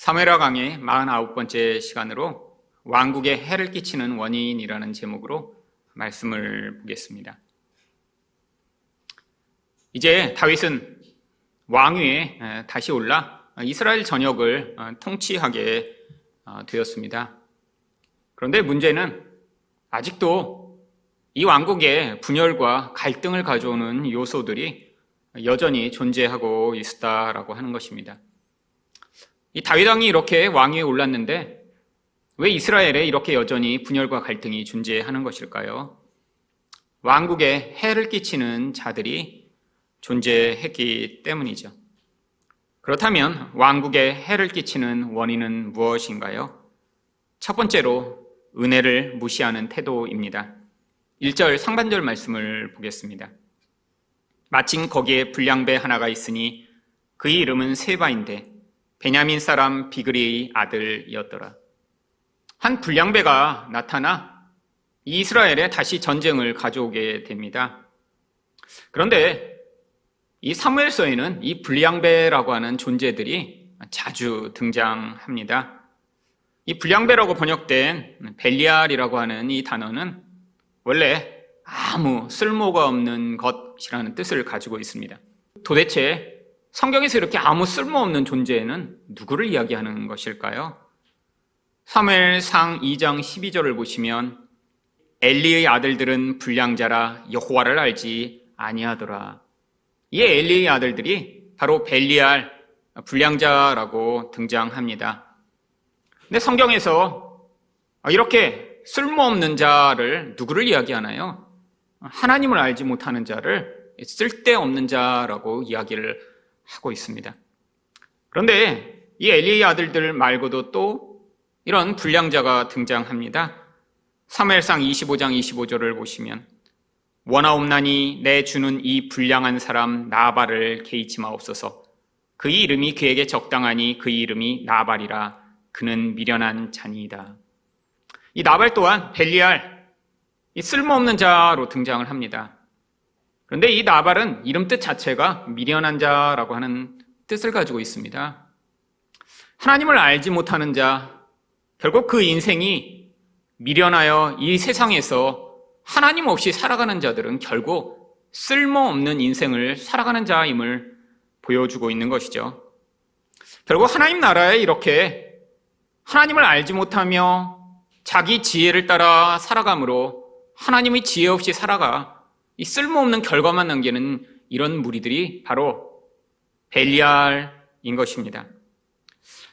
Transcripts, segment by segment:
사무엘하 강의 49번째 시간으로 왕국에 해를 끼치는 원인이라는 제목으로 말씀을 보겠습니다. 이제 다윗은 왕위에 다시 올라 이스라엘 전역을 통치하게 되었습니다. 그런데 문제는 아직도 이 왕국에 분열과 갈등을 가져오는 요소들이 여전히 존재하고 있다라고 하는 것입니다. 이 다윗 왕이 이렇게 왕위에 올랐는데 왜 이스라엘에 이렇게 여전히 분열과 갈등이 존재하는 것일까요? 왕국에 해를 끼치는 자들이 존재했기 때문이죠. 그렇다면 왕국에 해를 끼치는 원인은 무엇인가요? 첫 번째로 은혜를 무시하는 태도입니다. 1절 상반절 말씀을 보겠습니다. 마침 거기에 불량배 하나가 있으니 그의 이름은 세바인데 베냐민 사람 비그리의 아들이었더라. 한 불량배가 나타나 이스라엘에 다시 전쟁을 가져오게 됩니다. 그런데 이 사무엘서에는 이 불량배라고 하는 존재들이 자주 등장합니다. 이 불량배라고 번역된 벨리알이라고 하는 이 단어는 원래 아무 쓸모가 없는 것이라는 뜻을 가지고 있습니다. 도대체 성경에서 이렇게 아무 쓸모없는 존재는 누구를 이야기하는 것일까요? 사무엘상 2장 12절을 보시면 엘리의 아들들은 불량자라 여호와를 알지 아니하더라. 이 엘리의 아들들이 바로 벨리알, 불량자라고 등장합니다. 근데 성경에서 이렇게 쓸모없는 자를 누구를 이야기하나요? 하나님을 알지 못하는 자를 쓸데없는 자라고 이야기를 하고 있습니다. 그런데 이 엘리의 아들들 말고도 또 이런 불량자가 등장합니다. 사무엘상 25장 25절을 보시면 원하옵나니 내 주는 이 불량한 사람 나발을 개의치 마옵소서. 그의 이름이 그에게 적당하니 그의 이름이 나발이라. 그는 미련한 자니이다. 이 나발 또한 벨리알, 이 쓸모없는 자로 등장을 합니다. 그런데 이 나발은 이름 뜻 자체가 미련한 자라고 하는 뜻을 가지고 있습니다. 하나님을 알지 못하는 자, 결국 그 인생이 미련하여 이 세상에서 하나님 없이 살아가는 자들은 결국 쓸모없는 인생을 살아가는 자임을 보여주고 있는 것이죠. 결국 하나님 나라에 이렇게 하나님을 알지 못하며 자기 지혜를 따라 살아감으로 하나님의 지혜 없이 살아가 이 쓸모없는 결과만 남기는 이런 무리들이 바로 벨리알인 것입니다.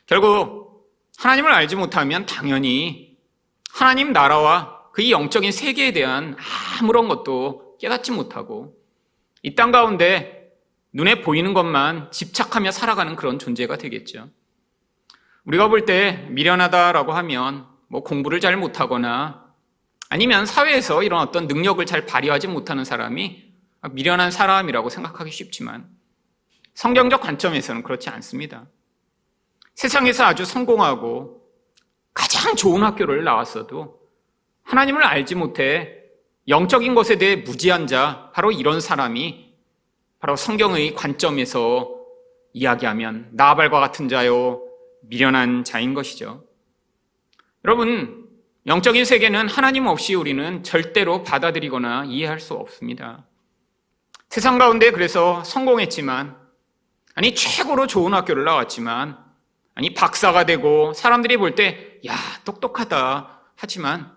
결국 하나님을 알지 못하면 당연히 하나님 나라와 그의 영적인 세계에 대한 아무런 것도 깨닫지 못하고 이 땅 가운데 눈에 보이는 것만 집착하며 살아가는 그런 존재가 되겠죠. 우리가 볼 때 미련하다라고 하면 공부를 잘 못하거나 아니면 사회에서 이런 어떤 능력을 잘 발휘하지 못하는 사람이 미련한 사람이라고 생각하기 쉽지만 성경적 관점에서는 그렇지 않습니다. 세상에서 아주 성공하고 가장 좋은 학교를 나왔어도 하나님을 알지 못해 영적인 것에 대해 무지한 자, 바로 이런 사람이 바로 성경의 관점에서 이야기하면 나발과 같은 자요, 미련한 자인 것이죠. 여러분, 영적인 세계는 하나님 없이 우리는 절대로 받아들이거나 이해할 수 없습니다. 세상 가운데 그래서 성공했지만, 최고로 좋은 학교를 나왔지만, 박사가 되고 사람들이 볼 때 야, 똑똑하다 하지만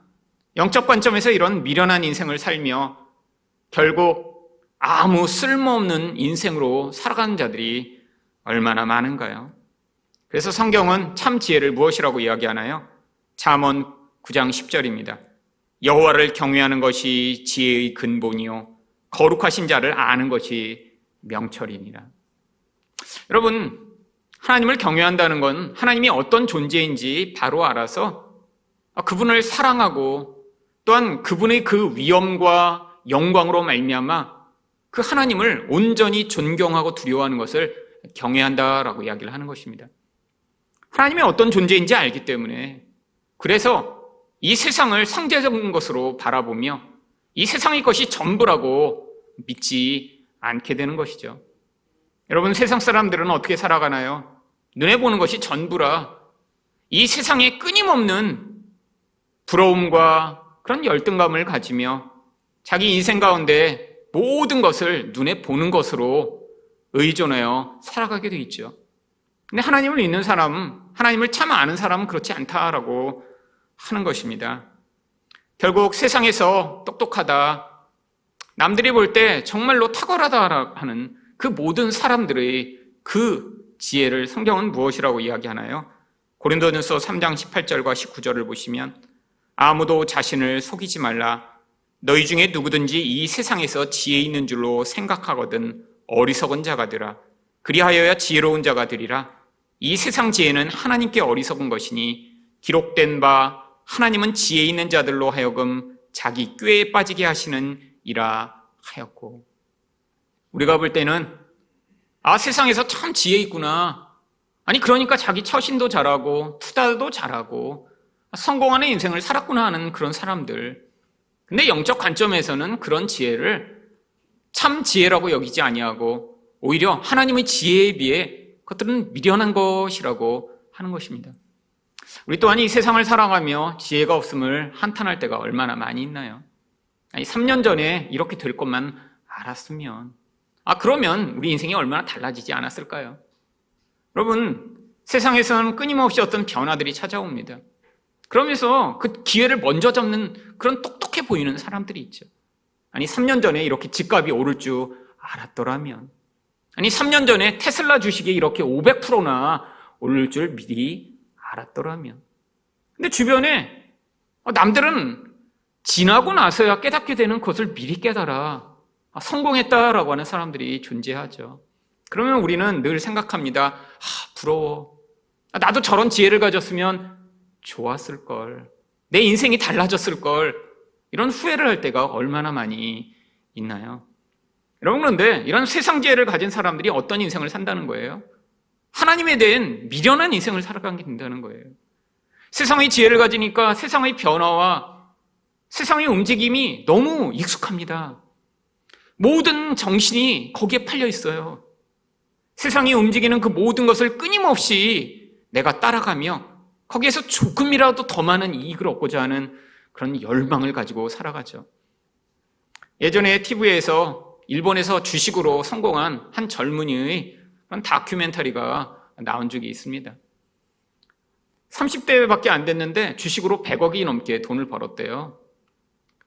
영적 관점에서 이런 미련한 인생을 살며 결국 아무 쓸모없는 인생으로 살아가는 자들이 얼마나 많은가요? 그래서 성경은 참 지혜를 무엇이라고 이야기하나요? 잠언 9장 10절입니다. 여호와를 경외하는 것이 지혜의 근본이요 거룩하신 자를 아는 것이 명철이니라. 여러분, 하나님을 경외한다는 건 하나님이 어떤 존재인지 바로 알아서 그분을 사랑하고 또한 그분의 그 위엄과 영광으로 말미암아 그 하나님을 온전히 존경하고 두려워하는 것을 경외한다라고 이야기를 하는 것입니다. 하나님이 어떤 존재인지 알기 때문에 그래서 이 세상을 상대적인 것으로 바라보며 이 세상의 것이 전부라고 믿지 않게 되는 것이죠. 여러분, 세상 사람들은 어떻게 살아가나요? 눈에 보는 것이 전부라 이 세상에 끊임없는 부러움과 그런 열등감을 가지며 자기 인생 가운데 모든 것을 눈에 보는 것으로 의존하여 살아가게 돼 있죠. 근데 하나님을 믿는 사람은, 하나님을 참 아는 사람은 그렇지 않다라고 하는 것입니다. 결국 세상에서 똑똑하다, 남들이 볼 때 정말로 탁월하다 하는 그 모든 사람들의 그 지혜를 성경은 무엇이라고 이야기하나요? 고린도전서 3장 18절과 19절을 보시면 아무도 자신을 속이지 말라. 너희 중에 누구든지 이 세상에서 지혜 있는 줄로 생각하거든 어리석은 자가 되라. 그리하여야 지혜로운 자가 되리라. 이 세상 지혜는 하나님께 어리석은 것이니 기록된 바 하나님은 지혜 있는 자들로 하여금 자기 꾀에 빠지게 하시는 이라 하였고. 우리가 볼 때는 세상에서 참 지혜 있구나. 아니 그러니까 자기 처신도 잘하고 투자도 잘하고 성공하는 인생을 살았구나 하는 그런 사람들. 근데 영적 관점에서는 그런 지혜를 참 지혜라고 여기지 아니하고 오히려 하나님의 지혜에 비해 그것들은 미련한 것이라고 하는 것입니다. 우리 또한 이 세상을 살아가며 지혜가 없음을 한탄할 때가 얼마나 많이 있나요? 3년 전에 이렇게 될 것만 알았으면, 그러면 우리 인생이 얼마나 달라지지 않았을까요? 여러분, 세상에서는 끊임없이 어떤 변화들이 찾아옵니다. 그러면서 그 기회를 먼저 잡는 그런 똑똑해 보이는 사람들이 있죠. 3년 전에 이렇게 집값이 오를 줄 알았더라면, 3년 전에 테슬라 주식이 이렇게 500%나 오를 줄 미리 알았더라면. 근데 주변에 남들은 지나고 나서야 깨닫게 되는 것을 미리 깨달아 성공했다라고 하는 사람들이 존재하죠. 그러면 우리는 늘 생각합니다. 부러워. 나도 저런 지혜를 가졌으면 좋았을걸. 내 인생이 달라졌을걸. 이런 후회를 할 때가 얼마나 많이 있나요? 여러분, 그런데 이런 세상 지혜를 가진 사람들이 어떤 인생을 산다는 거예요? 하나님에 대한 미련한 인생을 살아가게 된다는 거예요. 세상의 지혜를 가지니까 세상의 변화와 세상의 움직임이 너무 익숙합니다. 모든 정신이 거기에 팔려 있어요. 세상이 움직이는 그 모든 것을 끊임없이 내가 따라가며 거기에서 조금이라도 더 많은 이익을 얻고자 하는 그런 열망을 가지고 살아가죠. 예전에 TV에서 일본에서 주식으로 성공한 한 젊은이의 그런 다큐멘터리가 나온 적이 있습니다. 30대밖에 안 됐는데 주식으로 100억이 넘게 돈을 벌었대요.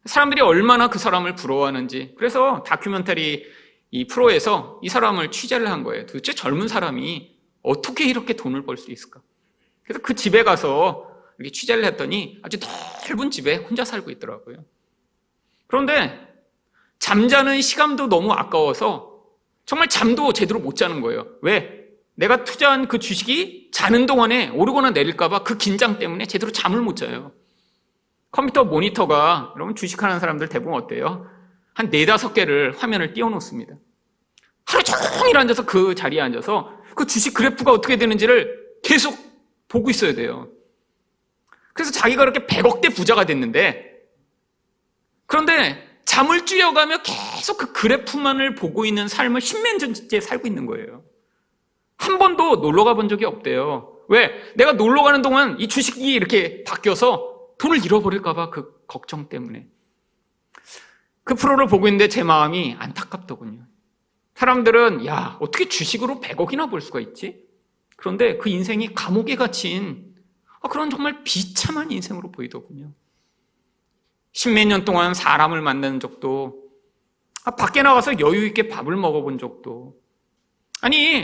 사람들이 얼마나 그 사람을 부러워하는지. 그래서 다큐멘터리 이 프로에서 이 사람을 취재를 한 거예요. 도대체 젊은 사람이 어떻게 이렇게 돈을 벌 수 있을까? 그래서 그 집에 가서 이렇게 취재를 했더니 아주 넓은 집에 혼자 살고 있더라고요. 그런데 잠자는 시간도 너무 아까워서 정말 잠도 제대로 못 자는 거예요. 왜? 내가 투자한 그 주식이 자는 동안에 오르거나 내릴까 봐 그 긴장 때문에 제대로 잠을 못 자요. 컴퓨터 모니터가, 여러분 주식하는 사람들 대부분 어때요? 한 4-5개를 화면을 띄워놓습니다. 하루 종일 앉아서 그 자리에 앉아서 그 주식 그래프가 어떻게 되는지를 계속 보고 있어야 돼요. 그래서 자기가 그렇게 100억대 부자가 됐는데, 그런데 잠을 줄여가며 계속 그 그래프만을 보고 있는 삶을 10년 전째 살고 있는 거예요. 한 번도 놀러 가본 적이 없대요. 왜? 내가 놀러 가는 동안 이 주식이 이렇게 바뀌어서 돈을 잃어버릴까 봐 그 걱정 때문에. 그 프로를 보고 있는데 제 마음이 안타깝더군요. 사람들은 어떻게 주식으로 100억이나 벌 수가 있지? 그런데 그 인생이 감옥에 갇힌 그런 정말 비참한 인생으로 보이더군요. 10몇 년 동안 사람을 만나는 적도, 밖에 나가서 여유 있게 밥을 먹어본 적도,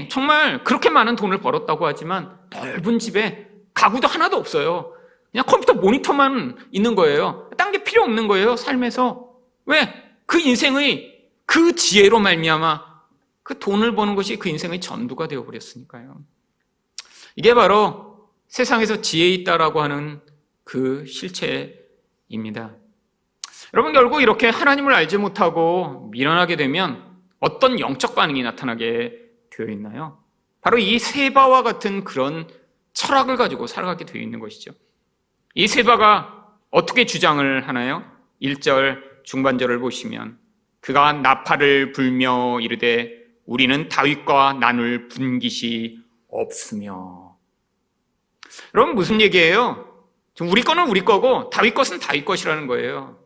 정말 그렇게 많은 돈을 벌었다고 하지만 넓은 집에 가구도 하나도 없어요. 그냥 컴퓨터 모니터만 있는 거예요. 딴 게 필요 없는 거예요, 삶에서. 왜? 그 인생의 그 지혜로 말미암아 그 돈을 버는 것이 그 인생의 전부가 되어버렸으니까요. 이게 바로 세상에서 지혜 있다라고 하는 그 실체입니다. 여러분, 결국 이렇게 하나님을 알지 못하고 미련하게 되면 어떤 영적 반응이 나타나게 되어 있나요? 바로 이 세바와 같은 그런 철학을 가지고 살아가게 되어 있는 것이죠. 이 세바가 어떻게 주장을 하나요? 1절 중반절을 보시면 그가 나팔을 불며 이르되 우리는 다윗과 나눌 분깃이 없으며. 여러분, 무슨 얘기예요? 지금 우리 거는 우리 거고 다윗 것은 다윗 것이라는 거예요.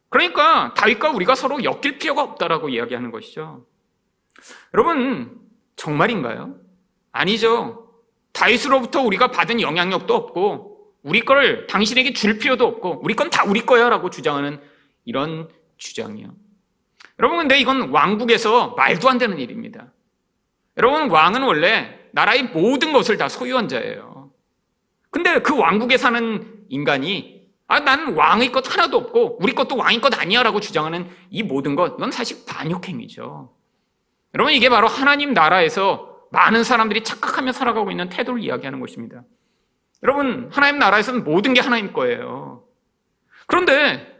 그러니까 다윗과 우리가 서로 엮일 필요가 없다라고 이야기하는 것이죠. 여러분, 정말인가요? 아니죠. 다윗으로부터 우리가 받은 영향력도 없고 우리 거를 당신에게 줄 필요도 없고 우리 건 다 우리 거야 라고 주장하는 이런 주장이요. 여러분, 근데 이건 왕국에서 말도 안 되는 일입니다. 여러분, 왕은 원래 나라의 모든 것을 다 소유한 자예요. 근데 그 왕국에 사는 인간이 난 왕의 것 하나도 없고 우리 것도 왕의 것 아니야 라고 주장하는 이 모든 것, 이건 사실 반역행위죠. 여러분, 이게 바로 하나님 나라에서 많은 사람들이 착각하며 살아가고 있는 태도를 이야기하는 것입니다. 여러분, 하나님 나라에서는 모든 게 하나님 거예요. 그런데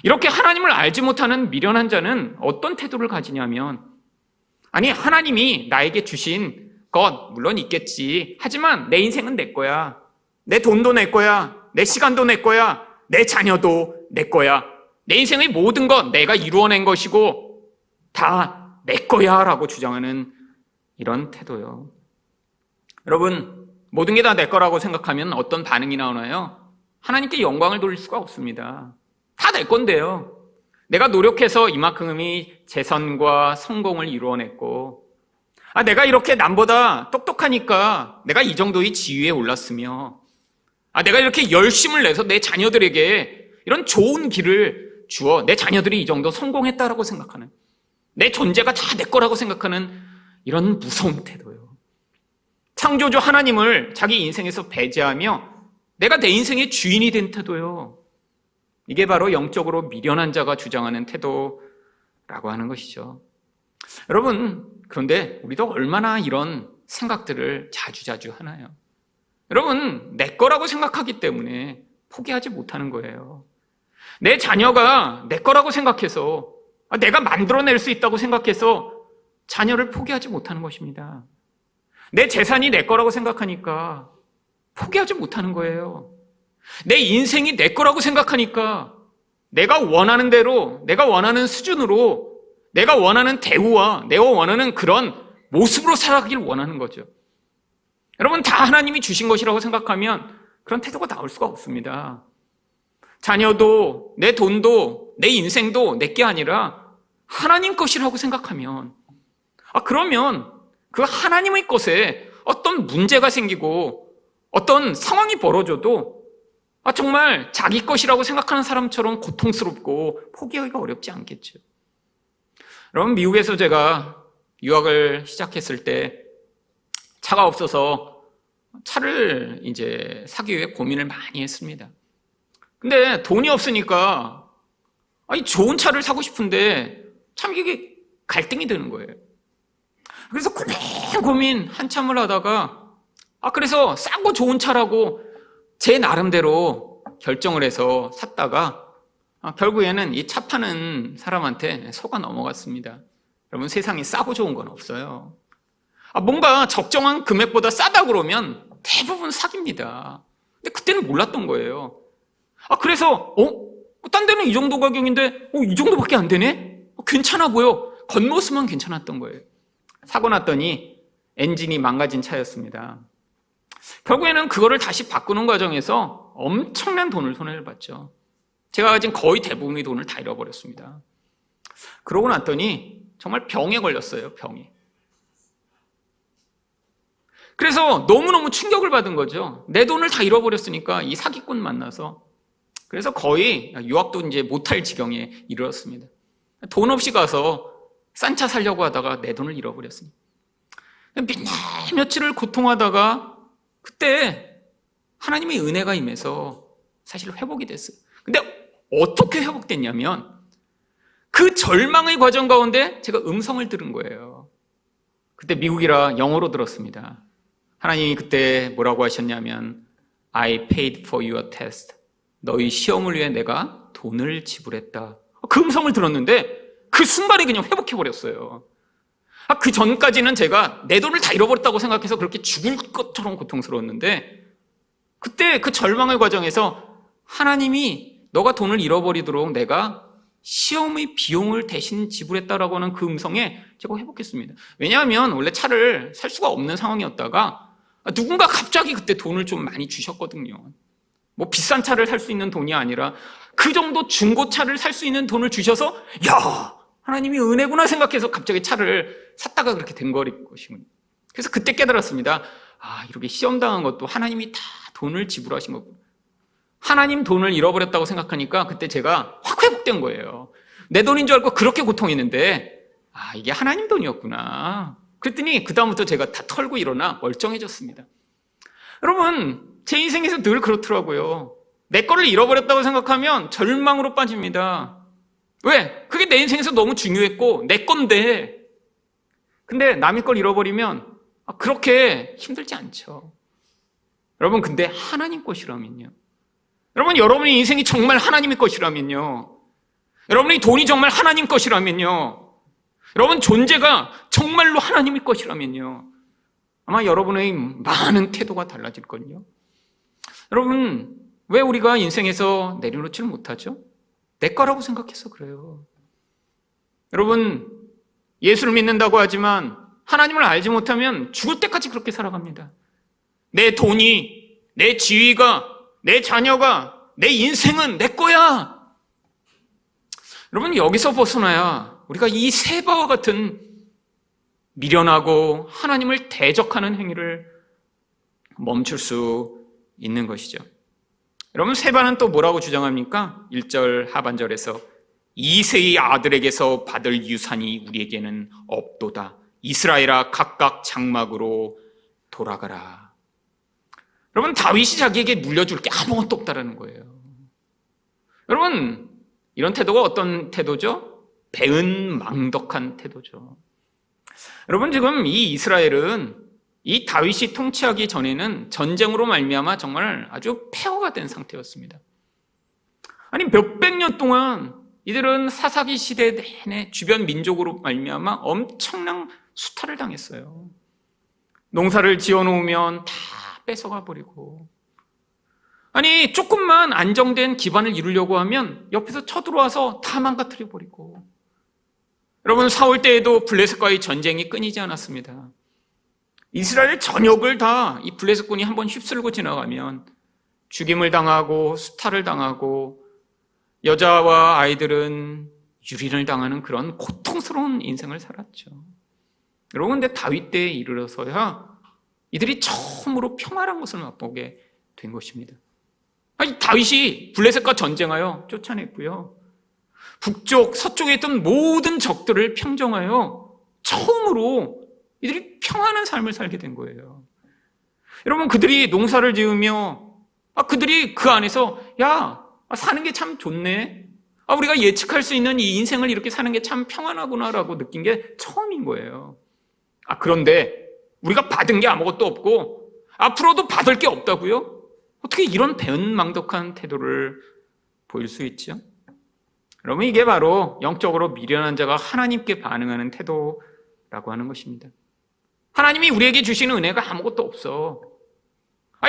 이렇게 하나님을 알지 못하는 미련한 자는 어떤 태도를 가지냐면, 아니, 하나님이 나에게 주신 것 물론 있겠지. 하지만 내 인생은 내 거야. 내 돈도 내 거야. 내 시간도 내 거야. 내 자녀도 내 거야. 내 인생의 모든 것 내가 이루어낸 것이고 다 내 거야 라고 주장하는 이런 태도요. 여러분, 모든 게 다 내 거라고 생각하면 어떤 반응이 나오나요? 하나님께 영광을 돌릴 수가 없습니다. 다 내 건데요. 내가 노력해서 이만큼의 재선과 성공을 이루어냈고, 내가 이렇게 남보다 똑똑하니까 내가 이 정도의 지위에 올랐으며, 내가 이렇게 열심을 내서 내 자녀들에게 이런 좋은 길을 주어 내 자녀들이 이 정도 성공했다라고 생각하는, 내 존재가 다 내 거라고 생각하는 이런 무서운 태도요. 창조주 하나님을 자기 인생에서 배제하며 내가 내 인생의 주인이 된 태도요. 이게 바로 영적으로 미련한 자가 주장하는 태도라고 하는 것이죠. 여러분, 그런데 우리도 얼마나 이런 생각들을 자주자주 하나요? 여러분, 내 거라고 생각하기 때문에 포기하지 못하는 거예요. 내 자녀가 내 거라고 생각해서, 내가 만들어낼 수 있다고 생각해서 자녀를 포기하지 못하는 것입니다. 내 재산이 내 거라고 생각하니까 포기하지 못하는 거예요. 내 인생이 내 거라고 생각하니까 내가 원하는 대로, 내가 원하는 수준으로, 내가 원하는 대우와 내가 원하는 그런 모습으로 살아가길 원하는 거죠. 여러분, 다 하나님이 주신 것이라고 생각하면 그런 태도가 나올 수가 없습니다. 자녀도, 내 돈도, 내 인생도 내 게 아니라 하나님 것이라고 생각하면, 그러면 그 하나님의 것에 어떤 문제가 생기고 어떤 상황이 벌어져도 정말 자기 것이라고 생각하는 사람처럼 고통스럽고 포기하기가 어렵지 않겠죠. 여러분, 미국에서 제가 유학을 시작했을 때 차가 없어서 차를 이제 사기 위해 고민을 많이 했습니다. 근데 돈이 없으니까 좋은 차를 사고 싶은데 참 이게 갈등이 되는 거예요. 그래서 고민 한참을 하다가 그래서 싸고 좋은 차라고 제 나름대로 결정을 해서 샀다가 결국에는 이 차 파는 사람한테 속아 넘어갔습니다. 여러분, 세상에 싸고 좋은 건 없어요. 뭔가 적정한 금액보다 싸다 그러면 대부분 사기입니다. 근데 그때는 몰랐던 거예요. 그래서 딴 데는 이 정도 가격인데 이 정도밖에 안 되네? 괜찮아 보여. 겉모습은 괜찮았던 거예요. 사고 났더니 엔진이 망가진 차였습니다. 결국에는 그거를 다시 바꾸는 과정에서 엄청난 손해를 봤죠. 제가 가진 거의 대부분의 돈을 다 잃어버렸습니다. 그러고 났더니 정말 병에 걸렸어요. 병에. 그래서 너무너무 충격을 받은 거죠. 내 돈을 다 잃어버렸으니까 이 사기꾼 만나서. 그래서 거의 유학도 이제 못할 지경에 이르렀습니다. 돈 없이 가서 싼 차 사려고 하다가 내 돈을 잃어버렸습니다. 며칠을 고통하다가 그때 하나님의 은혜가 임해서 사실 회복이 됐어요. 근데 어떻게 회복됐냐면 그 절망의 과정 가운데 제가 음성을 들은 거예요. 그때 미국이라 영어로 들었습니다. 하나님이 그때 뭐라고 하셨냐면 I paid for your test. 너희 시험을 위해 내가 돈을 지불했다. 그 음성을 들었는데 그 순간에 그냥 회복해버렸어요. 그 전까지는 제가 내 돈을 다 잃어버렸다고 생각해서 그렇게 죽을 것처럼 고통스러웠는데 그때 그 절망의 과정에서 하나님이 너가 돈을 잃어버리도록 내가 시험의 비용을 대신 지불했다라고 하는 그 음성에 제가 회복했습니다. 왜냐하면 원래 차를 살 수가 없는 상황이었다가 누군가 갑자기 그때 돈을 좀 많이 주셨거든요. 뭐 비싼 차를 살 수 있는 돈이 아니라 그 정도 중고차를 살 수 있는 돈을 주셔서 야, 하나님이 은혜구나 생각해서 갑자기 차를 샀다가 그렇게 된 것이군요. 그래서 그때 깨달았습니다. 이렇게 시험당한 것도 하나님이 다 돈을 지불하신 거구나. 하나님 돈을 잃어버렸다고 생각하니까 그때 제가 확 회복된 거예요. 내 돈인 줄 알고 그렇게 고통했는데 이게 하나님 돈이었구나. 그랬더니 그다음부터 제가 다 털고 일어나 멀쩡해졌습니다. 여러분, 제 인생에서 늘 그렇더라고요. 내 거를 잃어버렸다고 생각하면 절망으로 빠집니다. 왜? 그게 내 인생에서 너무 중요했고 내 건데. 근데 남의 걸 잃어버리면 그렇게 힘들지 않죠. 여러분, 근데 하나님 것이라면요. 여러분, 여러분의 인생이 정말 하나님의 것이라면요. 여러분의 돈이 정말 하나님 것이라면요. 여러분 존재가 정말로 하나님의 것이라면요. 아마 여러분의 많은 태도가 달라질걸요. 여러분, 왜 우리가 인생에서 내려놓지를 못하죠? 내 거라고 생각해서 그래요. 여러분, 예수를 믿는다고 하지만 하나님을 알지 못하면 죽을 때까지 그렇게 살아갑니다. 내 돈이, 내 지위가, 내 자녀가, 내 인생은 내 거야. 여러분, 여기서 벗어나야 우리가 이 세바와 같은 미련하고 하나님을 대적하는 행위를 멈출 수 있는 것이죠. 여러분, 세바는 또 뭐라고 주장합니까? 1절 하반절에서 이새의 아들에게서 받을 유산이 우리에게는 없도다. 이스라엘아 각각 장막으로 돌아가라. 여러분, 다윗이 자기에게 물려줄 게 아무것도 없다라는 거예요. 여러분, 이런 태도가 어떤 태도죠? 배은망덕한 태도죠. 여러분, 지금 이 이스라엘은 이 다윗이 통치하기 전에는 전쟁으로 말미암아 정말 아주 폐허가 된 상태였습니다. 아니, 몇백 년 동안 이들은 사사기 시대 내내 주변 민족으로 말미암아 엄청난 수탈을 당했어요. 농사를 지어놓으면 다 뺏어가 버리고, 아니 조금만 안정된 기반을 이루려고 하면 옆에서 쳐들어와서 다 망가뜨려 버리고. 여러분, 사울 때에도 블레셋과의 전쟁이 끊이지 않았습니다. 이스라엘 전역을 다 이 블레셋군이 한번 휩쓸고 지나가면 죽임을 당하고 수탈을 당하고 여자와 아이들은 유린을 당하는 그런 고통스러운 인생을 살았죠. 여러분, 근데 다윗 때에 이르러서야 이들이 처음으로 평화란 것을 맛보게 된 것입니다. 아니, 다윗이 블레셋과 전쟁하여 쫓아냈고요. 북쪽, 서쪽에 있던 모든 적들을 평정하여 처음으로 이들이 평안한 삶을 살게 된 거예요. 여러분, 그들이 농사를 지으며 그들이 그 안에서 사는 게 참 좋네. 우리가 예측할 수 있는 이 인생을 이렇게 사는 게 참 평안하구나라고 느낀 게 처음인 거예요. 그런데 우리가 받은 게 아무것도 없고 앞으로도 받을 게 없다고요? 어떻게 이런 배은망덕한 태도를 보일 수 있죠? 여러분, 이게 바로 영적으로 미련한 자가 하나님께 반응하는 태도라고 하는 것입니다. 하나님이 우리에게 주시는 은혜가 아무것도 없어.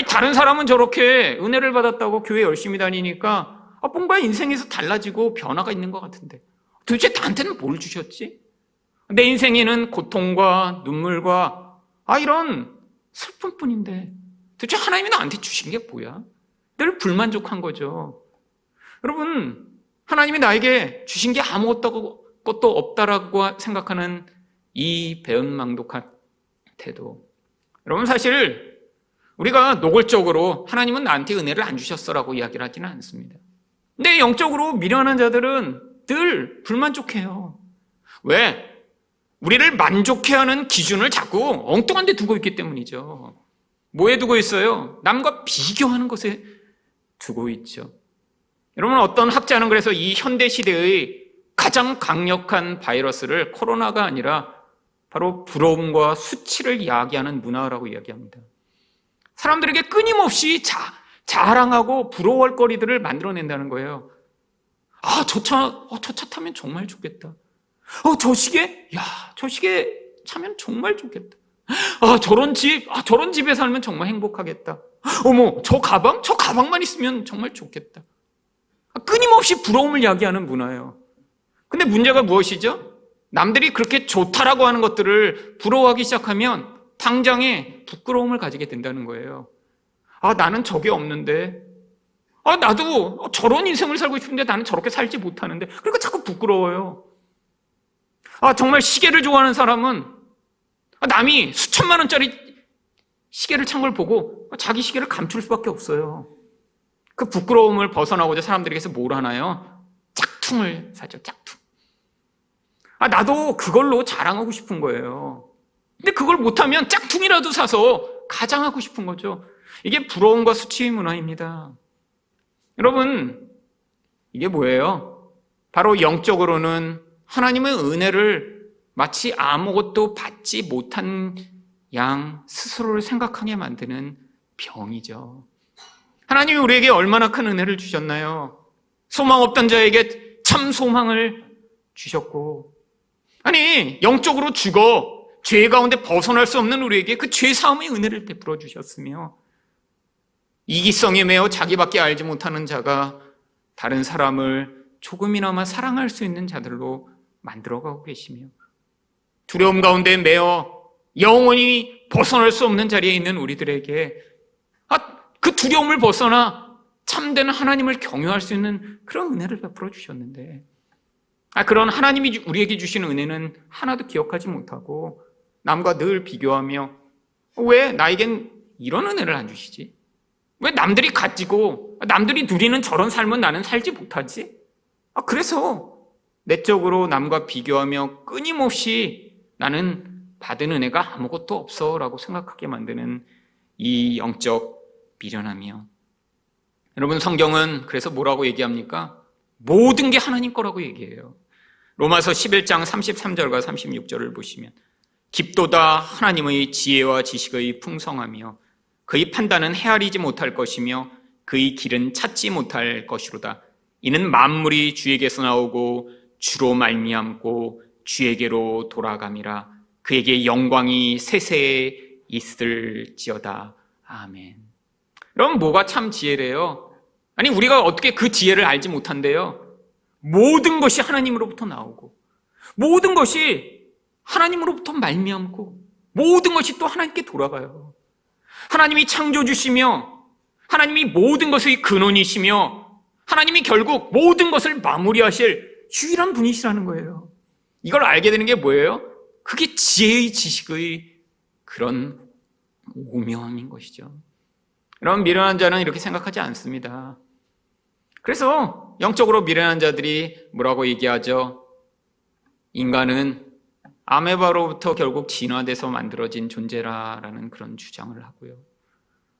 다른 사람은 저렇게 은혜를 받았다고 교회 열심히 다니니까 뭔가 인생에서 달라지고 변화가 있는 것 같은데 도대체 나한테는 뭘 주셨지? 내 인생에는 고통과 눈물과 이런 슬픔뿐인데 도대체 하나님이 나한테 주신 게 뭐야? 늘 불만족한 거죠. 여러분, 하나님이 나에게 주신 게 아무것도 없다라고 생각하는 이 배은망덕한 태도. 여러분, 사실 우리가 노골적으로 하나님은 나한테 은혜를 안 주셨어라고 이야기를 하지는 않습니다. 근데 영적으로 미련한 자들은 늘 불만족해요. 왜? 우리를 만족해 하는 기준을 자꾸 엉뚱한 데 두고 있기 때문이죠. 뭐에 두고 있어요? 남과 비교하는 것에 두고 있죠. 여러분, 어떤 학자는 그래서 이 현대 시대의 가장 강력한 바이러스를 코로나가 아니라 바로 부러움과 수치를 야기하는 문화라고 이야기합니다. 사람들에게 끊임없이 자랑하고 부러워할 거리들을 만들어낸다는 거예요. 저 차 타면 정말 좋겠다. 저 시계? 저 시계 차면 정말 좋겠다. 저런 집에 살면 정말 행복하겠다. 어머, 저 가방만 있으면 정말 좋겠다. 끊임없이 부러움을 야기하는 문화예요. 근데 문제가 무엇이죠? 남들이 그렇게 좋다라고 하는 것들을 부러워하기 시작하면 당장에 부끄러움을 가지게 된다는 거예요. 나는 저게 없는데, 나도 저런 인생을 살고 싶은데 나는 저렇게 살지 못하는데, 그러니까 자꾸 부끄러워요. 정말 시계를 좋아하는 사람은 남이 수천만 원짜리 시계를 찬 걸 보고 자기 시계를 감출 수밖에 없어요. 그 부끄러움을 벗어나고자 사람들에게서 뭘 하나요? 짝퉁을 사죠, 짝퉁. 나도 그걸로 자랑하고 싶은 거예요. 근데 그걸 못하면 짝퉁이라도 사서 가장하고 싶은 거죠. 이게 부러움과 수치의 문화입니다. 여러분, 이게 뭐예요? 바로 영적으로는 하나님의 은혜를 마치 아무것도 받지 못한 양 스스로를 생각하게 만드는 병이죠. 하나님이 우리에게 얼마나 큰 은혜를 주셨나요? 소망 없던 자에게 참 소망을 주셨고, 영적으로 죽어 죄 가운데 벗어날 수 없는 우리에게 그 죄 사함의 은혜를 베풀어 주셨으며, 이기성에 매여 자기밖에 알지 못하는 자가 다른 사람을 조금이나마 사랑할 수 있는 자들로 만들어가고 계시며, 두려움 가운데 매여 영원히 벗어날 수 없는 자리에 있는 우리들에게 그 두려움을 벗어나 참된 하나님을 경유할 수 있는 그런 은혜를 베풀어 주셨는데, 그런 하나님이 우리에게 주신 은혜는 하나도 기억하지 못하고 남과 늘 비교하며, 왜 나에겐 이런 은혜를 안 주시지? 왜 남들이 가지고 남들이 누리는 저런 삶은 나는 살지 못하지? 그래서 내적으로 남과 비교하며 끊임없이 나는 받은 은혜가 아무것도 없어 라고 생각하게 만드는 이 영적 미련함이요. 여러분, 성경은 그래서 뭐라고 얘기합니까? 모든 게 하나님 거라고 얘기해요. 로마서 11장 33절과 36절을 보시면, 깊도다 하나님의 지혜와 지식의 풍성하며 그의 판단은 헤아리지 못할 것이며 그의 길은 찾지 못할 것이로다. 이는 만물이 주에게서 나오고 주로 말미암고 주에게로 돌아감이라. 그에게 영광이 세세에 있을지어다. 아멘. 그럼 뭐가 참 지혜래요? 우리가 어떻게 그 지혜를 알지 못한대요? 모든 것이 하나님으로부터 나오고, 모든 것이 하나님으로부터 말미암고, 모든 것이 또 하나님께 돌아가요. 하나님이 창조주시며, 하나님이 모든 것의 근원이시며, 하나님이 결국 모든 것을 마무리하실 유일한 분이시라는 거예요. 이걸 알게 되는 게 뭐예요? 그게 지혜의 지식의 그런 오묘함인 것이죠. 여러분, 미련한 자는 이렇게 생각하지 않습니다. 그래서 영적으로 미련한 자들이 뭐라고 얘기하죠? 인간은 아메바로부터 결국 진화돼서 만들어진 존재라는 그런 주장을 하고요.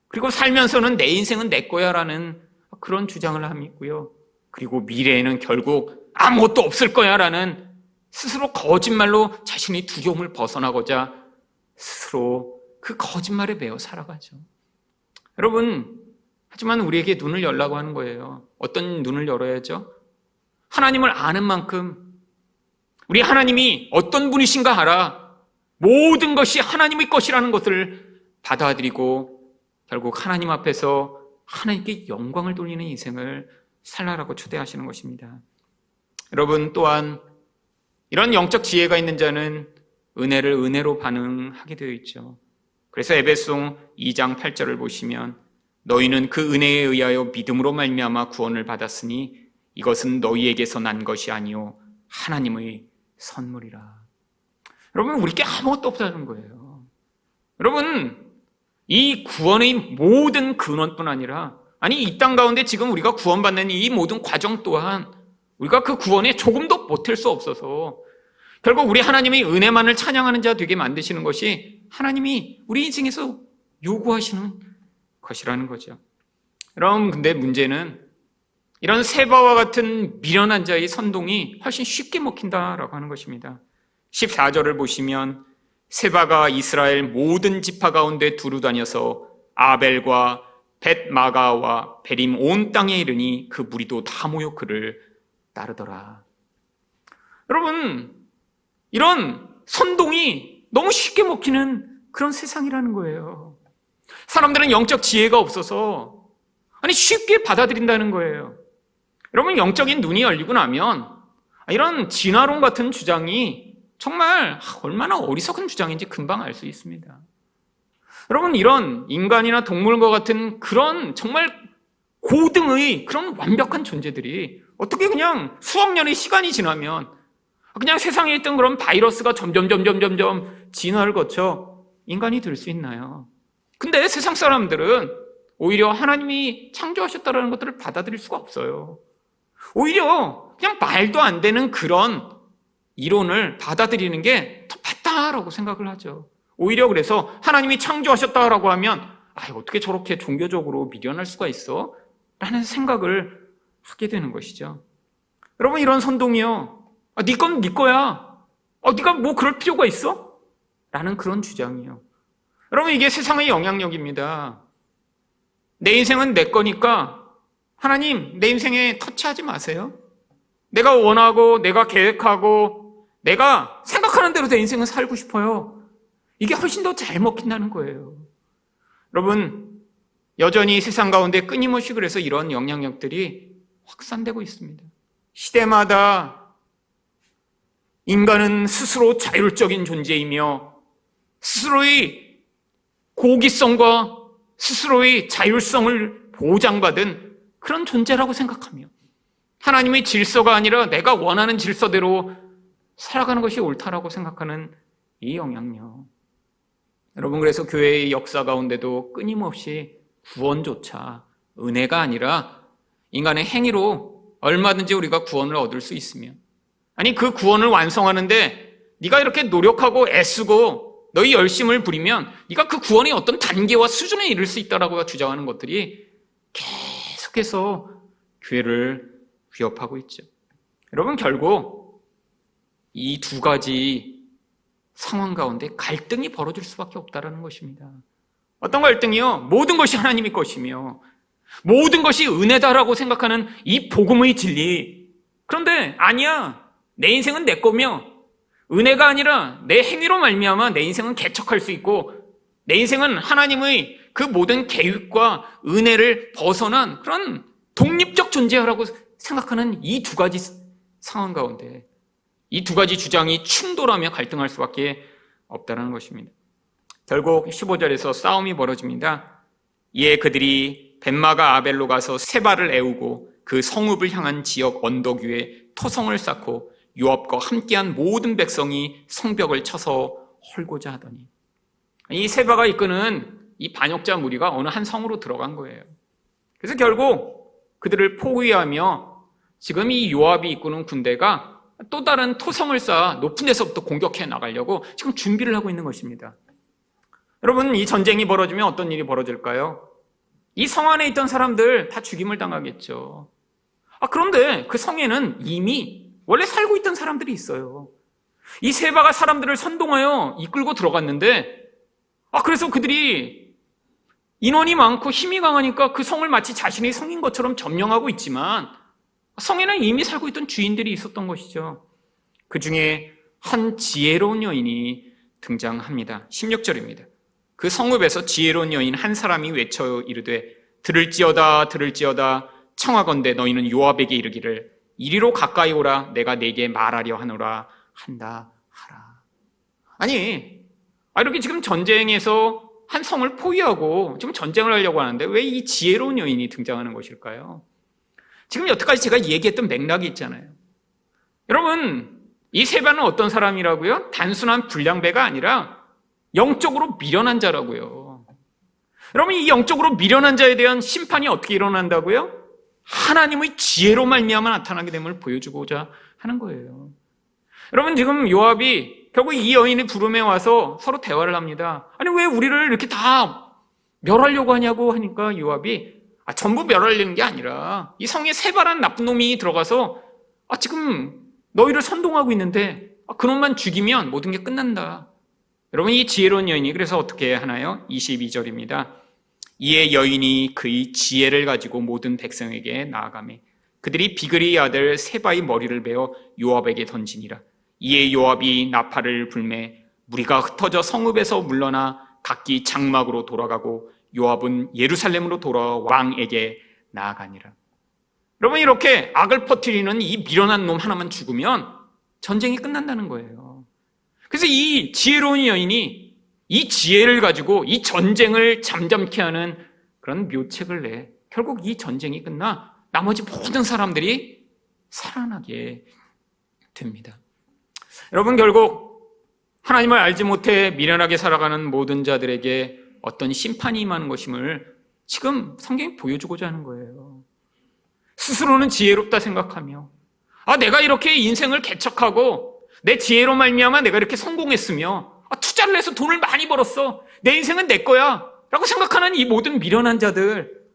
그리고 살면서는 내 인생은 내 거야라는 그런 주장을 하고요. 그리고 미래에는 결국 아무것도 없을 거야라는 스스로 거짓말로 자신의 두려움을 벗어나고자 스스로 그 거짓말에 매여 살아가죠. 여러분, 하지만 우리에게 눈을 열라고 하는 거예요. 어떤 눈을 열어야죠? 하나님을 아는 만큼, 우리 하나님이 어떤 분이신가 알아 모든 것이 하나님의 것이라는 것을 받아들이고 결국 하나님 앞에서 하나님께 영광을 돌리는 인생을 살라라고 초대하시는 것입니다. 여러분, 또한 이런 영적 지혜가 있는 자는 은혜를 은혜로 반응하게 되어 있죠. 그래서 에베소 2장 8절을 보시면, 너희는 그 은혜에 의하여 믿음으로 말미암아 구원을 받았으니 이것은 너희에게서 난 것이 아니요 하나님의 선물이라. 여러분, 우리께 아무것도 없다는 거예요. 여러분, 이 구원의 모든 근원뿐 아니라, 이 땅 가운데 지금 우리가 구원받는 이 모든 과정 또한 우리가 그 구원에 조금도 보탤 수 없어서 결국 우리 하나님의 은혜만을 찬양하는 자 되게 만드시는 것이 하나님이 우리 인생에서 요구하시는 것이라는 거죠. 여러분, 근데 문제는 이런 세바와 같은 미련한 자의 선동이 훨씬 쉽게 먹힌다라고 하는 것입니다. 14절을 보시면, 세바가 이스라엘 모든 지파 가운데 두루 다녀서 아벨과 벳마가와 베림 온 땅에 이르니 그 무리도 다 모여 그를 따르더라. 여러분, 이런 선동이 너무 쉽게 먹히는 그런 세상이라는 거예요. 사람들은 영적 지혜가 없어서 쉽게 받아들인다는 거예요. 여러분, 영적인 눈이 열리고 나면 이런 진화론 같은 주장이 정말 얼마나 어리석은 주장인지 금방 알 수 있습니다. 여러분, 이런 인간이나 동물과 같은 그런 정말 고등의 그런 완벽한 존재들이 어떻게 그냥 수억 년의 시간이 지나면 그냥 세상에 있던 그런 바이러스가 점점 진화를 거쳐 인간이 될 수 있나요? 근데 세상 사람들은 오히려 하나님이 창조하셨다는 것들을 받아들일 수가 없어요. 오히려 그냥 말도 안 되는 그런 이론을 받아들이는 게 더 맞다라고 생각을 하죠. 오히려 그래서 하나님이 창조하셨다라고 하면 어떻게 저렇게 종교적으로 미련할 수가 있어? 라는 생각을 하게 되는 것이죠. 여러분, 이런 선동이요. 네 건 네 거야. 네가 뭐 그럴 필요가 있어? 라는 그런 주장이요. 여러분, 이게 세상의 영향력입니다. 내 인생은 내 거니까 하나님, 내 인생에 터치하지 마세요. 내가 원하고 내가 계획하고 내가 생각하는 대로 내 인생을 살고 싶어요. 이게 훨씬 더 잘 먹힌다는 거예요. 여러분, 여전히 세상 가운데 끊임없이 그래서 이런 영향력들이 확산되고 있습니다. 시대마다 인간은 스스로 자율적인 존재이며 스스로의 고기성과 스스로의 자율성을 보장받은 그런 존재라고 생각하며 하나님의 질서가 아니라 내가 원하는 질서대로 살아가는 것이 옳다라고 생각하는 이 영향력. 여러분, 그래서 교회의 역사 가운데도 끊임없이 구원조차 은혜가 아니라 인간의 행위로 얼마든지 우리가 구원을 얻을 수 있으며, 아니 그 구원을 완성하는데 네가 이렇게 노력하고 애쓰고 너희 열심을 부리면 네가 그 구원의 어떤 단계와 수준에 이를 수 있다라고 주장하는 것들이 계속해서 교회를 위협하고 있죠. 여러분, 결국 이 두 가지 상황 가운데 갈등이 벌어질 수밖에 없다는 것입니다. 어떤 갈등이요? 모든 것이 하나님의 것이며 모든 것이 은혜다라고 생각하는 이 복음의 진리. 그런데 아니야, 내 인생은 내 거며 은혜가 아니라 내 행위로 말미암아 내 인생은 개척할 수 있고 내 인생은 하나님의 그 모든 계획과 은혜를 벗어난 그런 독립적 존재라고 생각하는 이 두 가지 상황 가운데 이 두 가지 주장이 충돌하며 갈등할 수밖에 없다는 것입니다. 결국 15절에서 싸움이 벌어집니다. 이에 그들이 벳마가 아벨로 가서 세바를 애우고 그 성읍을 향한 지역 언덕 위에 토성을 쌓고 요압과 함께한 모든 백성이 성벽을 쳐서 헐고자 하더니, 이 세바가 이끄는 이 반역자 무리가 어느 한 성으로 들어간 거예요. 그래서 결국 그들을 포위하며 지금 이 요압이 이끄는 군대가 또 다른 토성을 쌓아 높은 데서부터 공격해 나가려고 지금 준비를 하고 있는 것입니다. 여러분, 이 전쟁이 벌어지면 어떤 일이 벌어질까요? 이 성 안에 있던 사람들 다 죽임을 당하겠죠. 그런데 그 성에는 이미 원래 살고 있던 사람들이 있어요. 이 세바가 사람들을 선동하여 이끌고 들어갔는데, 그래서 그들이 인원이 많고 힘이 강하니까 그 성을 마치 자신의 성인 것처럼 점령하고 있지만 성에는 이미 살고 있던 주인들이 있었던 것이죠. 그 중에 한 지혜로운 여인이 등장합니다. 16절입니다. 그 성읍에서 지혜로운 여인 한 사람이 외쳐 이르되 들을지어다 들을지어다 청하건대 너희는 요압에게 이르기를 이리로 가까이 오라 내가 네게 말하려 하노라 한다 하라. 아니, 이렇게 지금 전쟁에서 한 성을 포위하고 지금 전쟁을 하려고 하는데 왜 이 지혜로운 여인이 등장하는 것일까요? 지금 여태까지 제가 얘기했던 맥락이 있잖아요. 여러분, 이 세바는 어떤 사람이라고요? 단순한 불량배가 아니라 영적으로 미련한 자라고요. 여러분, 이 영적으로 미련한 자에 대한 심판이 어떻게 일어난다고요? 하나님의 지혜로 말미암아 나타나게 됨을 보여주고자 하는 거예요. 여러분, 지금 요압이 결국 이 여인의 부름에 와서 서로 대화를 합니다. 아니, 왜 우리를 이렇게 다 멸하려고 하냐고 하니까 요압이 전부 멸하려는 게 아니라 이 성에 세바라는 나쁜 놈이 들어가서 지금 너희를 선동하고 있는데 그놈만 죽이면 모든 게 끝난다. 여러분, 이 지혜로운 여인이 그래서 어떻게 하나요? 22절입니다. 이에 여인이 그의 지혜를 가지고 모든 백성에게 나아가매 그들이 비그리의 아들 세바의 머리를 베어 요압에게 던지니라. 이에 요압이 나팔을 불매 무리가 흩어져 성읍에서 물러나 각기 장막으로 돌아가고 요압은 예루살렘으로 돌아와 왕에게 나아가니라. 여러분, 이렇게 악을 퍼뜨리는 이 미련한 놈 하나만 죽으면 전쟁이 끝난다는 거예요. 그래서 이 지혜로운 여인이 이 지혜를 가지고 이 전쟁을 잠잠케 하는 그런 묘책을 내 결국 이 전쟁이 끝나 나머지 모든 사람들이 살아나게 됩니다. 여러분, 결국 하나님을 알지 못해 미련하게 살아가는 모든 자들에게 어떤 심판이 임하는 것임을 지금 성경이 보여주고자 하는 거예요. 스스로는 지혜롭다 생각하며 내가 이렇게 인생을 개척하고 내 지혜로 말미암아 내가 이렇게 성공했으며 투자를 해서 돈을 많이 벌었어, 내 인생은 내 거야 라고 생각하는 이 모든 미련한 자들,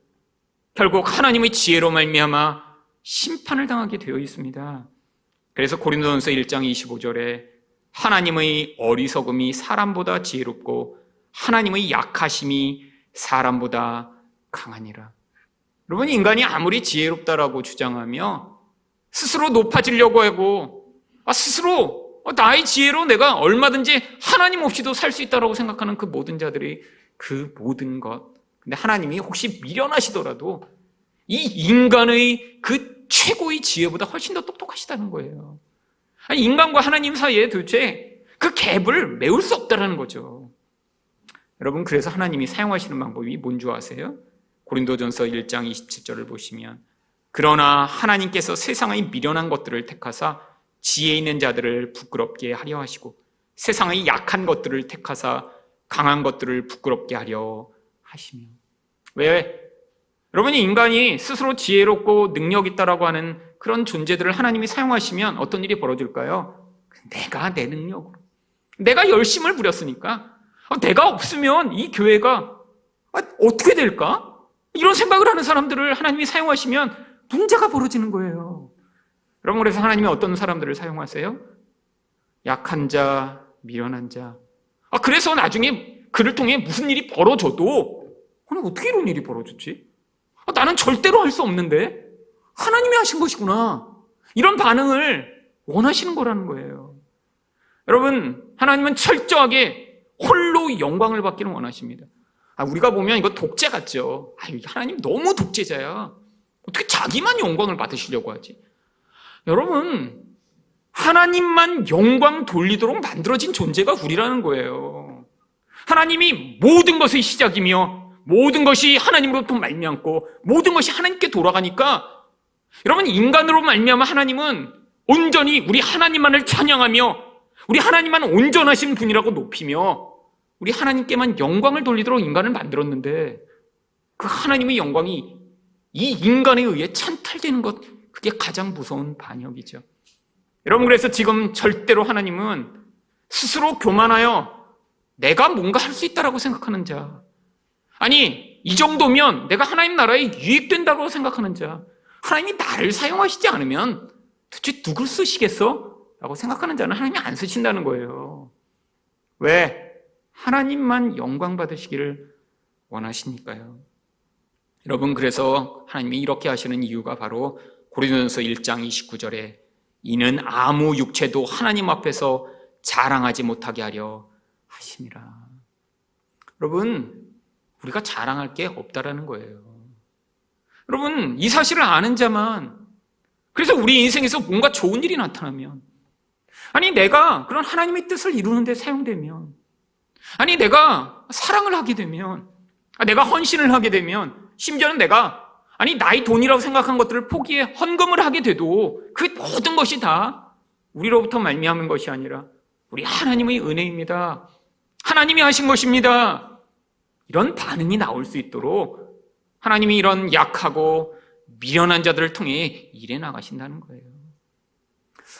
결국 하나님의 지혜로 말미암아 심판을 당하게 되어 있습니다. 그래서 고린도전서 1장 25절에 하나님의 어리석음이 사람보다 지혜롭고 하나님의 약하심이 사람보다 강하니라. 여러분, 인간이 아무리 지혜롭다라고 주장하며 스스로 높아지려고 하고 스스로 나의 지혜로 내가 얼마든지 하나님 없이도 살 수 있다고 생각하는 그 모든 자들이 그 모든 것, 근데 하나님이 혹시 미련하시더라도 이 인간의 그 최고의 지혜보다 훨씬 더 똑똑하시다는 거예요. 아니, 인간과 하나님 사이에 도대체 그 갭을 메울 수 없다는 거죠. 여러분, 그래서 하나님이 사용하시는 방법이 뭔지 아세요? 고린도전서 1장 27절을 보시면 그러나 하나님께서 세상의 미련한 것들을 택하사 지혜 있는 자들을 부끄럽게 하려 하시고 세상의 약한 것들을 택하사 강한 것들을 부끄럽게 하려 하시며. 왜? 여러분이 인간이 스스로 지혜롭고 능력 있다라고 하는 그런 존재들을 하나님이 사용하시면 어떤 일이 벌어질까요? 내가 내 능력으로, 내가 열심을 부렸으니까 내가 없으면 이 교회가 어떻게 될까? 이런 생각을 하는 사람들을 하나님이 사용하시면 문제가 벌어지는 거예요. 여러분, 그래서 하나님이 어떤 사람들을 사용하세요? 약한 자, 미련한 자. 그래서 나중에 그를 통해 무슨 일이 벌어져도 어떻게 이런 일이 벌어졌지? 나는 절대로 할 수 없는데 하나님이 하신 것이구나, 이런 반응을 원하시는 거라는 거예요. 여러분, 하나님은 철저하게 홀로 영광을 받기를 원하십니다. 우리가 보면 이거 독재 같죠. 하나님 너무 독재자야, 어떻게 자기만 영광을 받으시려고 하지? 여러분, 하나님만 영광 돌리도록 만들어진 존재가 우리라는 거예요. 하나님이 모든 것의 시작이며 모든 것이 하나님으로부터 말미암고 모든 것이 하나님께 돌아가니까 여러분, 인간으로 말미암아 하나님은 온전히 우리 하나님만을 찬양하며 우리 하나님만 온전하신 분이라고 높이며 우리 하나님께만 영광을 돌리도록 인간을 만들었는데 그 하나님의 영광이 이 인간에 의해 찬탈되는 것, 그게 가장 무서운 반역이죠. 여러분, 그래서 지금 절대로 하나님은 스스로 교만하여 내가 뭔가 할 수 있다라고 생각하는 자, 아니 이 정도면 내가 하나님 나라에 유익된다고 생각하는 자, 하나님이 나를 사용하시지 않으면 도대체 누굴 쓰시겠어? 라고 생각하는 자는 하나님이 안 쓰신다는 거예요. 왜? 하나님만 영광 받으시기를 원하시니까요. 여러분, 그래서 하나님이 이렇게 하시는 이유가 바로 고린도전서 1장 29절에 이는 아무 육체도 하나님 앞에서 자랑하지 못하게 하려 하심이라. 여러분, 우리가 자랑할 게 없다라는 거예요. 여러분, 이 사실을 아는 자만, 그래서 우리 인생에서 뭔가 좋은 일이 나타나면, 아니 내가 그런 하나님의 뜻을 이루는 데 사용되면, 아니 내가 사랑을 하게 되면, 내가 헌신을 하게 되면, 심지어는 내가 나의 돈이라고 생각한 것들을 포기해 헌금을 하게 돼도 그 모든 것이 다 우리로부터 말미암은 것이 아니라 우리 하나님의 은혜입니다, 하나님이 하신 것입니다, 이런 반응이 나올 수 있도록 하나님이 이런 약하고 미련한 자들을 통해 일해 나가신다는 거예요.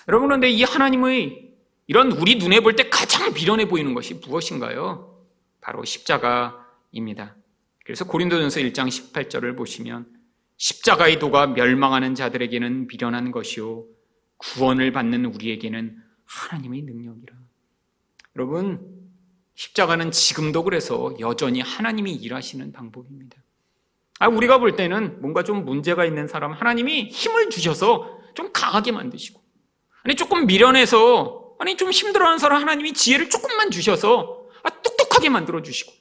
여러분, 그런데 이 하나님의 이런 우리 눈에 볼 때 가장 미련해 보이는 것이 무엇인가요? 바로 십자가입니다. 그래서 고린도전서 1장 18절을 보시면 십자가의 도가 멸망하는 자들에게는 미련한 것이요 구원을 받는 우리에게는 하나님의 능력이라. 여러분, 십자가는 지금도 그래서 여전히 하나님이 일하시는 방법입니다. 우리가 볼 때는 뭔가 좀 문제가 있는 사람, 하나님이 힘을 주셔서 좀 강하게 만드시고, 조금 미련해서 좀 힘들어하는 사람, 하나님이 지혜를 조금만 주셔서 똑똑하게 만들어주시고,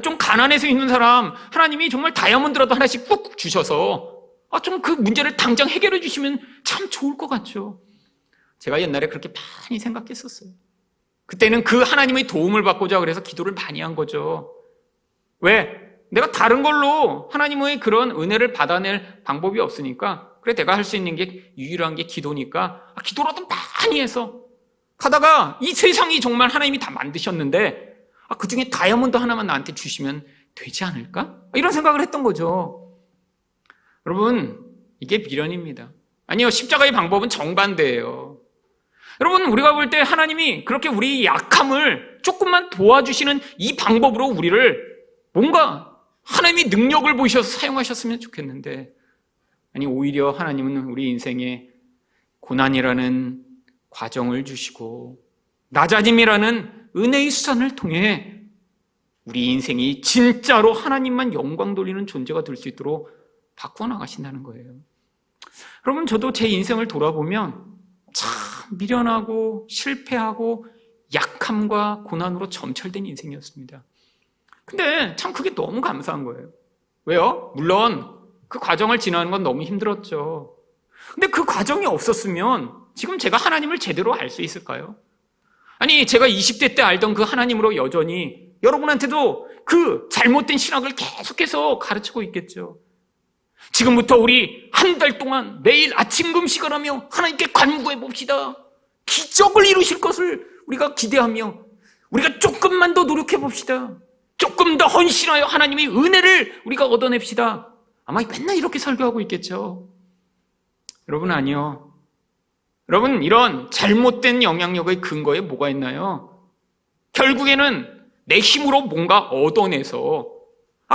좀 가난해서 있는 사람, 하나님이 정말 다이아몬드라도 하나씩 꾹 주셔서 좀 그 문제를 당장 해결해 주시면 참 좋을 것 같죠. 제가 옛날에 그렇게 많이 생각했었어요. 그때는 그 하나님의 도움을 받고자 그래서 기도를 많이 한 거죠. 왜? 내가 다른 걸로 하나님의 그런 은혜를 받아낼 방법이 없으니까, 그래 내가 할 수 있는 게 유일한 게 기도니까 기도라도 많이 해서 가다가 이 세상이 정말 하나님이 다 만드셨는데 그중에 다이아몬드 하나만 나한테 주시면 되지 않을까? 이런 생각을 했던 거죠. 여러분, 이게 미련입니다. 아니요, 십자가의 방법은 정반대예요. 여러분, 우리가 볼 때 하나님이 그렇게 우리 약함을 조금만 도와주시는 이 방법으로 우리를 뭔가 하나님이 능력을 보셔서 사용하셨으면 좋겠는데, 아니 오히려 하나님은 우리 인생에 고난이라는 과정을 주시고 낮아짐이라는 은혜의 수단을 통해 우리 인생이 진짜로 하나님만 영광 돌리는 존재가 될 수 있도록 바꾸어 나가신다는 거예요. 여러분, 저도 제 인생을 돌아보면 참 미련하고 실패하고 약함과 고난으로 점철된 인생이었습니다. 근데 참 그게 너무 감사한 거예요. 왜요? 물론 그 과정을 지나는 건 너무 힘들었죠. 근데 그 과정이 없었으면 지금 제가 하나님을 제대로 알 수 있을까요? 아니, 제가 20대 때 알던 그 하나님으로 여전히 여러분한테도 그 잘못된 신학을 계속해서 가르치고 있겠죠. 지금부터 우리 한 달 동안 매일 아침 금식을 하며 하나님께 간구해 봅시다. 기적을 이루실 것을 우리가 기대하며 우리가 조금만 더 노력해 봅시다. 조금 더 헌신하여 하나님의 은혜를 우리가 얻어냅시다. 아마 맨날 이렇게 설교하고 있겠죠. 여러분, 아니요. 여러분, 이런 잘못된 영향력의 근거에 뭐가 있나요? 결국에는 내 힘으로 뭔가 얻어내서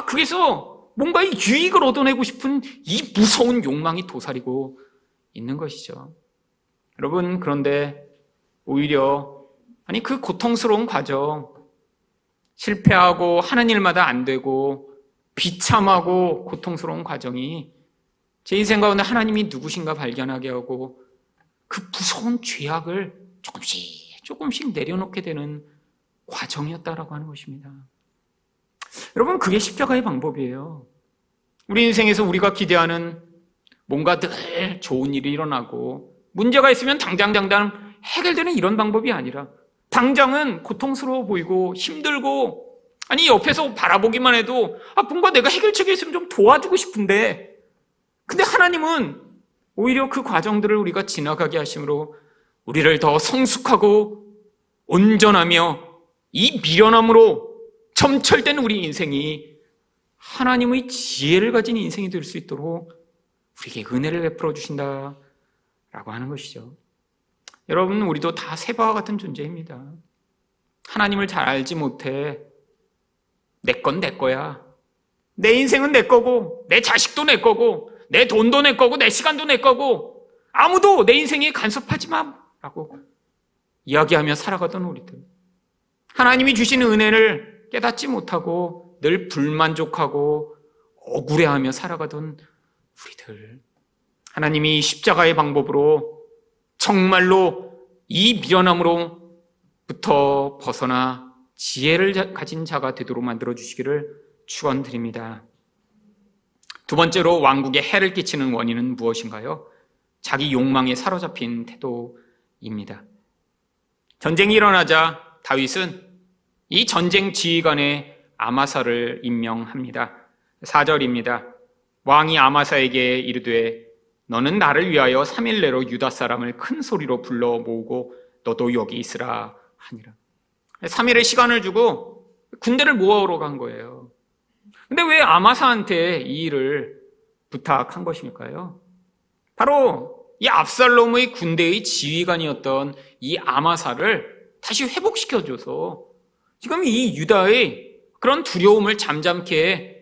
그래서 뭔가의 유익을 얻어내고 싶은 이 무서운 욕망이 도사리고 있는 것이죠. 여러분, 그런데 오히려 그 고통스러운 과정, 실패하고 하는 일마다 안 되고 비참하고 고통스러운 과정이 제 인생 가운데 하나님이 누구신가 발견하게 하고 그 무서운 죄악을 조금씩 내려놓게 되는 과정이었다라고 하는 것입니다. 여러분, 그게 십자가의 방법이에요. 우리 인생에서 우리가 기대하는 뭔가 늘 좋은 일이 일어나고 문제가 있으면 당장 해결되는 이런 방법이 아니라 당장은 고통스러워 보이고 힘들고 옆에서 바라보기만 해도 뭔가 내가 해결책이 있으면 좀 도와주고 싶은데, 근데 하나님은 오히려 그 과정들을 우리가 지나가게 하심으로 우리를 더 성숙하고 온전하며 이 미련함으로 점철된 우리 인생이 하나님의 지혜를 가진 인생이 될 수 있도록 우리에게 은혜를 베풀어 주신다라고 하는 것이죠. 여러분, 우리도 다 세바와 같은 존재입니다. 하나님을 잘 알지 못해 내 건 내 거야, 내 인생은 내 거고 내 자식도 내 거고 내 돈도 내 거고 내 시간도 내 거고 아무도 내 인생에 간섭하지 마라고 이야기하며 살아가던 우리들, 하나님이 주시는 은혜를 깨닫지 못하고 늘 불만족하고 억울해하며 살아가던 우리들, 하나님이 십자가의 방법으로 정말로 이 미련함으로부터 벗어나 지혜를 가진 자가 되도록 만들어주시기를 축원드립니다. 두 번째로 왕국에 해를 끼치는 원인은 무엇인가요? 자기 욕망에 사로잡힌 태도입니다. 전쟁이 일어나자 다윗은 이 전쟁 지휘관에 아마사를 임명합니다. 4절입니다. 왕이 아마사에게 이르되 너는 나를 위하여 3일 내로 유다 사람을 큰 소리로 불러 모으고 너도 여기 있으라 하니라. 3일의 시간을 주고 군대를 모아오러 간 거예요. 근데 왜 아마사한테 이 일을 부탁한 것일까요? 바로 이 압살롬의 군대의 지휘관이었던 이 아마사를 다시 회복시켜줘서 지금 이 유다의 그런 두려움을 잠잠케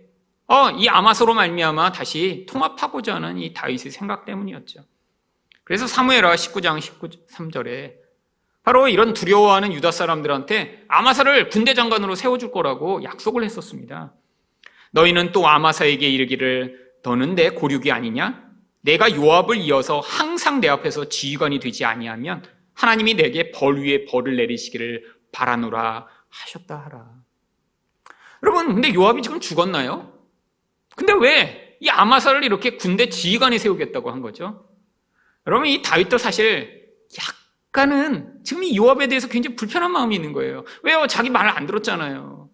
이 아마사로 말미암아 다시 통합하고자 하는 이 다윗의 생각 때문이었죠. 그래서 사무엘하 19장 13절에 바로 이런 두려워하는 유다 사람들한테 아마사를 군대 장관으로 세워줄 거라고 약속을 했었습니다. 너희는 또 아마사에게 이르기를 너는 내 고륙이 아니냐? 내가 요압을 이어서 항상 내 앞에서 지휘관이 되지 아니하면 하나님이 내게 벌 위에 벌을 내리시기를 바라노라 하셨다 하라. 여러분, 근데 요압이 지금 죽었나요? 근데 왜 이 아마사를 이렇게 군대 지휘관에 세우겠다고 한 거죠? 여러분, 이 다윗도 사실 그러니까는 지금 이 요압에 대해서 굉장히 불편한 마음이 있는 거예요. 왜요? 자기 말을 안 들었잖아요.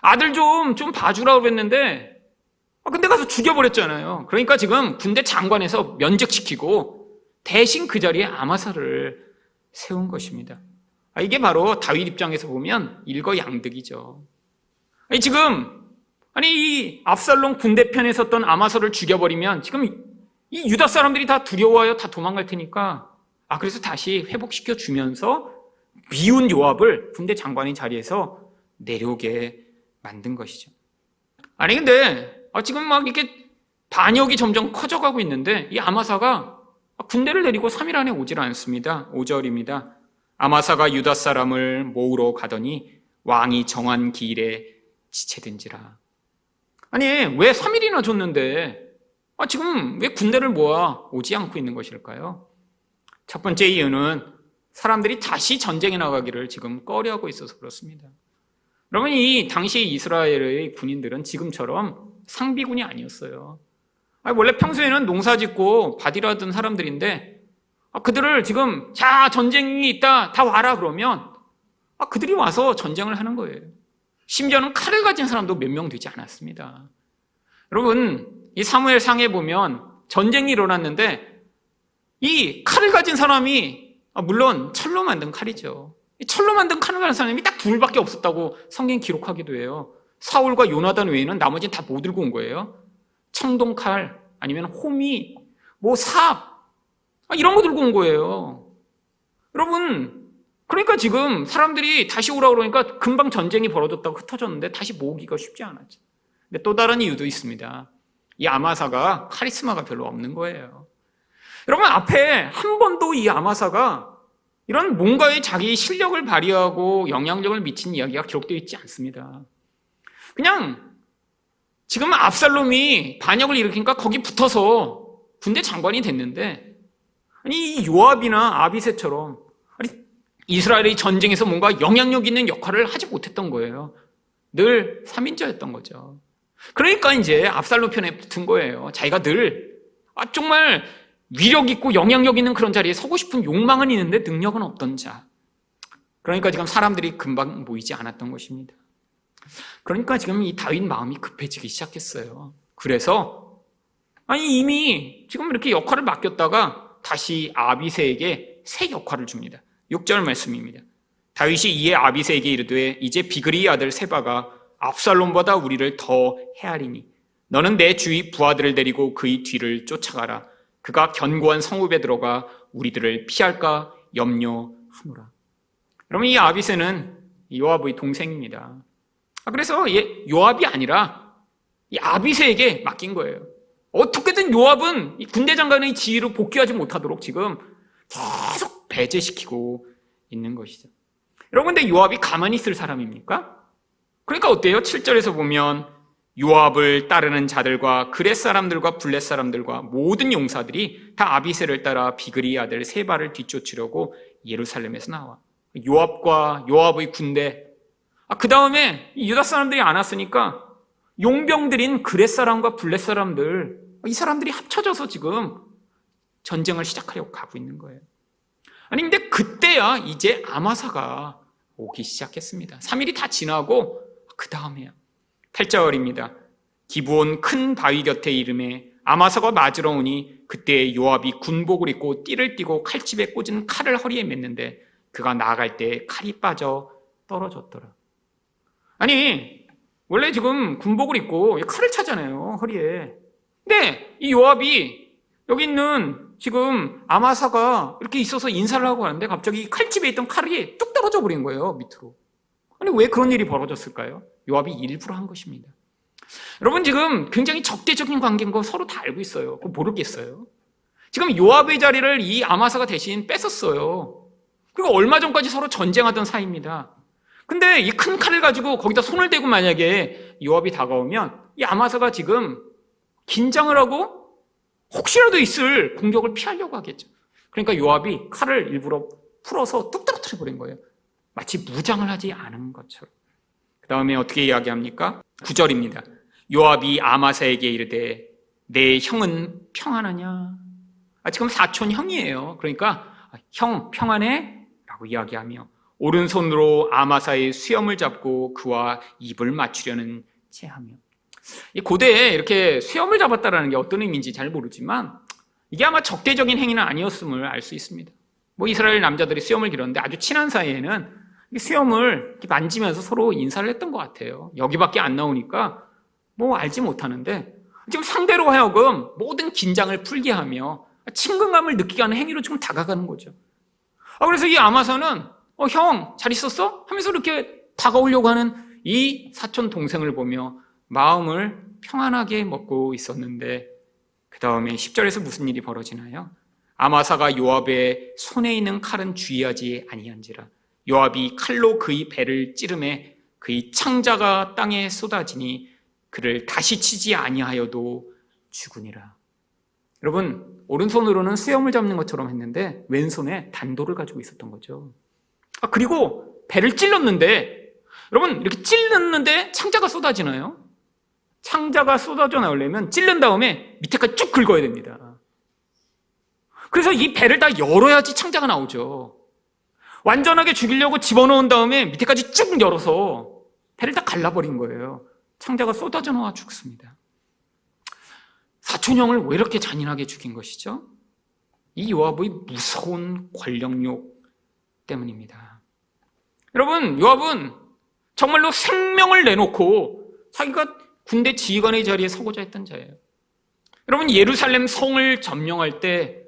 아들 좀 봐주라고 그랬는데 근데 가서 죽여버렸잖아요. 그러니까 지금 군대 장관에서 면직시키고 대신 그 자리에 아마사를 세운 것입니다. 이게 바로 다윗 입장에서 보면 일거양득이죠. 이 압살롬 군대 편에 섰던 아마사를 죽여버리면 지금 이 유다 사람들이 다 두려워하여 다 도망갈 테니까 그래서 다시 회복시켜 주면서 미운 요압을 군대 장관의 자리에서 내려오게 만든 것이죠. 근데 지금 막 이렇게 반역이 점점 커져가고 있는데 이 아마사가 군대를 데리고 3일 안에 오질 않습니다. 5절입니다. 아마사가 유다 사람을 모으러 가더니 왕이 정한 기일에 지체된지라. 왜 3일이나 줬는데 지금 왜 군대를 모아 오지 않고 있는 것일까요? 첫 번째 이유는 사람들이 다시 전쟁에 나가기를 지금 꺼려하고 있어서 그렇습니다. 여러분, 이 당시 이스라엘의 군인들은 지금처럼 상비군이 아니었어요. 원래 평소에는 농사 짓고 밭일하던 사람들인데 그들을 지금 전쟁이 있다 다 와라 그러면 그들이 와서 전쟁을 하는 거예요. 심지어는 칼을 가진 사람도 몇 명 되지 않았습니다. 여러분, 이 사무엘상에 보면 전쟁이 일어났는데 이 칼을 가진 사람이 물론 철로 만든 칼이죠. 철로 만든 칼을 가진 사람이 딱 둘밖에 없었다고 성경 기록하기도 해요. 사울과 요나단 외에는 나머지는 다 못 들고 온 거예요. 청동칼 아니면 호미, 삽 이런 거 들고 온 거예요. 여러분, 그러니까 지금 사람들이 다시 오라고 그러니까 금방 전쟁이 벌어졌다고 흩어졌는데 다시 모으기가 쉽지 않았죠. 근데 또 다른 이유도 있습니다. 이 아마사가 카리스마가 별로 없는 거예요. 여러분, 앞에 한 번도 이 아마사가 이런 뭔가의 자기 실력을 발휘하고 영향력을 미친 이야기가 기록되어 있지 않습니다. 그냥 지금 압살롬이 반역을 일으키니까 거기 붙어서 군대 장관이 됐는데 이 요압이나 아비새처럼 이스라엘의 전쟁에서 뭔가 영향력 있는 역할을 하지 못했던 거예요. 늘 3인자였던 거죠. 그러니까 이제 압살롬 편에 붙은 거예요. 자기가 늘 정말 위력 있고 영향력 있는 그런 자리에 서고 싶은 욕망은 있는데 능력은 없던 자. 그러니까 지금 사람들이 금방 모이지 않았던 것입니다. 그러니까 지금 이 다윗 마음이 급해지기 시작했어요. 그래서 이미 지금 이렇게 역할을 맡겼다가 다시 아비새에게 새 역할을 줍니다. 6절 말씀입니다. 다윗이 이에 아비새에게 이르되 이제 비그리의 아들 세바가 압살롬보다 우리를 더 헤아리니 너는 내 주위 부하들을 데리고 그의 뒤를 쫓아가라. 그가 견고한 성읍에 들어가 우리들을 피할까 염려하노라. 여러분, 이 아비새는 요압의 동생입니다. 그래서 요압이 아니라 이 아비새에게 맡긴 거예요. 어떻게든 요압은 이 군대 장관의 지위로 복귀하지 못하도록 지금 계속 배제시키고 있는 것이죠. 여러분, 근데 요압이 가만히 있을 사람입니까? 그러니까 어때요? 7절에서 보면 요압을 따르는 자들과 그렛 사람들과 블렛 사람들과 모든 용사들이 다 아비새를 따라 비그리의 아들 세바를 뒤쫓으려고 예루살렘에서 나와. 요압과 요압의 군대, 그 다음에 유다 사람들이 안 왔으니까 용병들인 그렛 사람과 블렛 사람들, 이 사람들이 합쳐져서 지금 전쟁을 시작하려고 가고 있는 거예요. 근데 그때야 이제 아마사가 오기 시작했습니다. 3일이 다 지나고 그 다음에야. 8절입니다. 기브온 큰 바위 곁에 이름에 아마사가 맞으러 오니 그때 요압이 군복을 입고 띠를 띠고 칼집에 꽂은 칼을 허리에 맸는데 그가 나아갈 때 칼이 빠져 떨어졌더라. 원래 지금 군복을 입고 칼을 차잖아요, 허리에. 근데 이 요압이 여기 있는 지금 아마사가 이렇게 있어서 인사를 하고 하는데 갑자기 칼집에 있던 칼이 뚝 떨어져 버린 거예요, 밑으로. 왜 그런 일이 벌어졌을까요? 요압이 일부러 한 것입니다. 여러분, 지금 굉장히 적대적인 관계인 거 서로 다 알고 있어요. 그거 모르겠어요? 지금 요압의 자리를 이 아마사가 대신 뺏었어요. 그리고 얼마 전까지 서로 전쟁하던 사이입니다. 근데 이 큰 칼을 가지고 거기다 손을 대고 만약에 요압이 다가오면 이 아마사가 지금 긴장을 하고 혹시라도 있을 공격을 피하려고 하겠죠. 그러니까 요압이 칼을 일부러 풀어서 뚝 떨어뜨려 버린 거예요. 마치 무장을 하지 않은 것처럼. 그 다음에 어떻게 이야기합니까? 9절입니다. 요압이 아마사에게 이르되 내 형은 평안하냐? 지금 사촌 형이에요. 그러니까 형 평안해? 라고 이야기하며 오른손으로 아마사의 수염을 잡고 그와 입을 맞추려는 체하며. 이 고대에 이렇게 수염을 잡았다라는 게 어떤 의미인지 잘 모르지만 이게 아마 적대적인 행위는 아니었음을 알 수 있습니다. 뭐 이스라엘 남자들이 수염을 기르는데 아주 친한 사이에는 수염을 이렇게 만지면서 서로 인사를 했던 것 같아요. 여기밖에 안 나오니까 뭐 알지 못하는데 지금 상대로 하여금 모든 긴장을 풀게 하며 친근감을 느끼게 하는 행위로 지금 다가가는 거죠. 그래서 이 아마사는 형 잘 있었어? 하면서 이렇게 다가오려고 하는 이 사촌 동생을 보며 마음을 평안하게 먹고 있었는데 그 다음에 10절에서 무슨 일이 벌어지나요? 아마사가 요압의 손에 있는 칼은 주의하지 아니한지라 요압이 칼로 그의 배를 찌르매 그의 창자가 땅에 쏟아지니 그를 다시 치지 아니하여도 죽으니라. 여러분, 오른손으로는 수염을 잡는 것처럼 했는데 왼손에 단도를 가지고 있었던 거죠. 그리고 배를 찔렀는데 여러분, 이렇게 찔렀는데 창자가 쏟아지나요? 창자가 쏟아져 나오려면 찔른 다음에 밑에까지 쭉 긁어야 됩니다. 그래서 이 배를 다 열어야지 창자가 나오죠. 완전하게 죽이려고 집어넣은 다음에 밑에까지 쭉 열어서 배를 다 갈라버린 거예요. 창자가 쏟아져 나와 죽습니다. 사촌형을 왜 이렇게 잔인하게 죽인 것이죠? 이 요압의 무서운 권력욕 때문입니다. 여러분, 요압은 정말로 생명을 내놓고 자기가 군대 지휘관의 자리에 서고자 했던 자예요. 여러분, 예루살렘 성을 점령할 때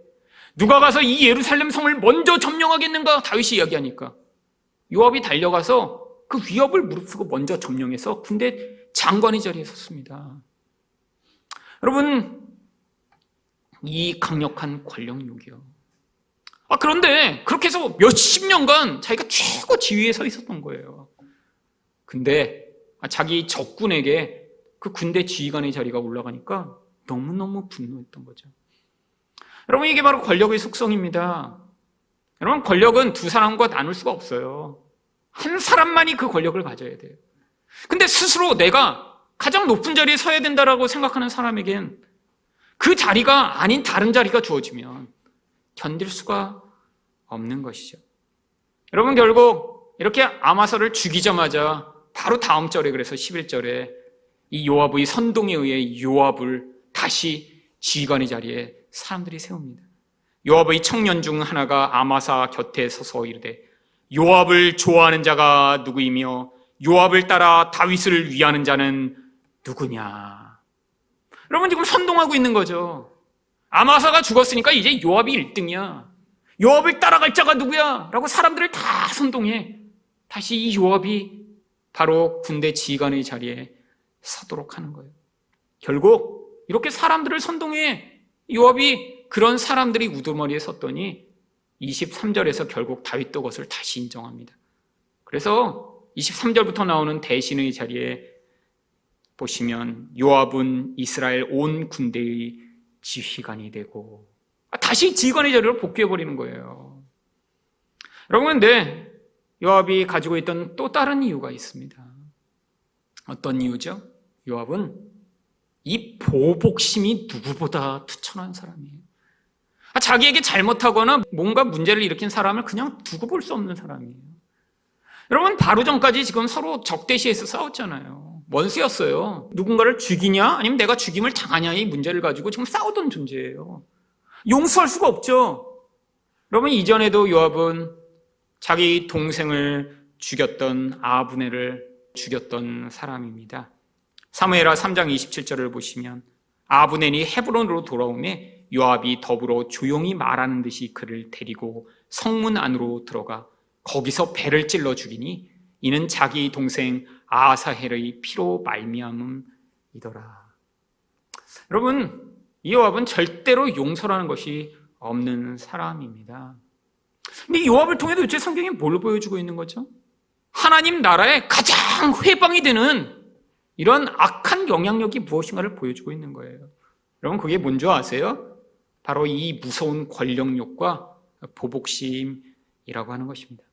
누가 가서 이 예루살렘 성을 먼저 점령하겠는가 다윗이 이야기하니까 요압이 달려가서 그 위협을 무릅쓰고 먼저 점령해서 군대 장관의 자리에 섰습니다. 여러분, 이 강력한 권력욕이요. 그런데 그렇게 해서 몇십 년간 자기가 최고 지위에 서 있었던 거예요. 근데 자기 적군에게 그 군대 지휘관의 자리가 올라가니까 너무너무 분노했던 거죠. 여러분, 이게 바로 권력의 속성입니다. 여러분, 권력은 두 사람과 나눌 수가 없어요. 한 사람만이 그 권력을 가져야 돼요. 근데 스스로 내가 가장 높은 자리에 서야 된다라고 생각하는 사람에겐 그 자리가 아닌 다른 자리가 주어지면 견딜 수가 없는 것이죠. 여러분, 결국 이렇게 아마사를 죽이자마자 바로 다음 절에, 그래서 11절에 이 요압의 선동에 의해 요압을 다시 지휘관의 자리에 사람들이 세웁니다. 요압의 청년 중 하나가 아마사 곁에 서서 이르되 요압을 좋아하는 자가 누구이며 요압을 따라 다윗을 위하는 자는 누구냐. 여러분, 지금 선동하고 있는 거죠. 아마사가 죽었으니까 이제 요압이 1등이야. 요압을 따라갈 자가 누구야? 라고 사람들을 다 선동해. 다시 이 요압이 바로 군대 지휘관의 자리에 서도록 하는 거예요. 결국 이렇게 사람들을 선동해 요압이 그런 사람들이 우두머리에 섰더니 23절에서 결국 다윗도 그것을 다시 인정합니다. 그래서 23절부터 나오는 대신의 자리에 보시면 요압은 이스라엘 온 군대의 지휘관이 되고 다시 지휘관의 자리로 복귀해버리는 거예요. 여러분, 근데 요압이 가지고 있던 또 다른 이유가 있습니다. 어떤 이유죠? 요압은 이 보복심이 누구보다 투철한 사람이에요. 자기에게 잘못하거나 뭔가 문제를 일으킨 사람을 그냥 두고 볼 수 없는 사람이에요. 여러분, 바로 전까지 지금 서로 적대시해서 싸웠잖아요. 원수였어요. 누군가를 죽이냐 아니면 내가 죽임을 당하냐의 문제를 가지고 지금 싸우던 존재예요. 용서할 수가 없죠. 여러분, 이전에도 요압은 자기 동생을 죽였던 아브넬을 죽였던 사람입니다. 사무엘하 3장 27절을 보시면 아브넬이 헤브론으로 돌아오매 요압이 더불어 조용히 말하는 듯이 그를 데리고 성문 안으로 들어가 거기서 배를 찔러 죽이니 이는 자기 동생 아사헬의 피로 말미암음이더라. 여러분, 이 요압은 절대로 용서라는 것이 없는 사람입니다. 근데 이 요압을 통해 도대체 성경이 뭘 보여주고 있는 거죠? 하나님 나라에 가장 회방이 되는 이런 악한 영향력이 무엇인가를 보여주고 있는 거예요. 여러분, 그게 뭔지 아세요? 바로 이 무서운 권력욕과 보복심이라고 하는 것입니다.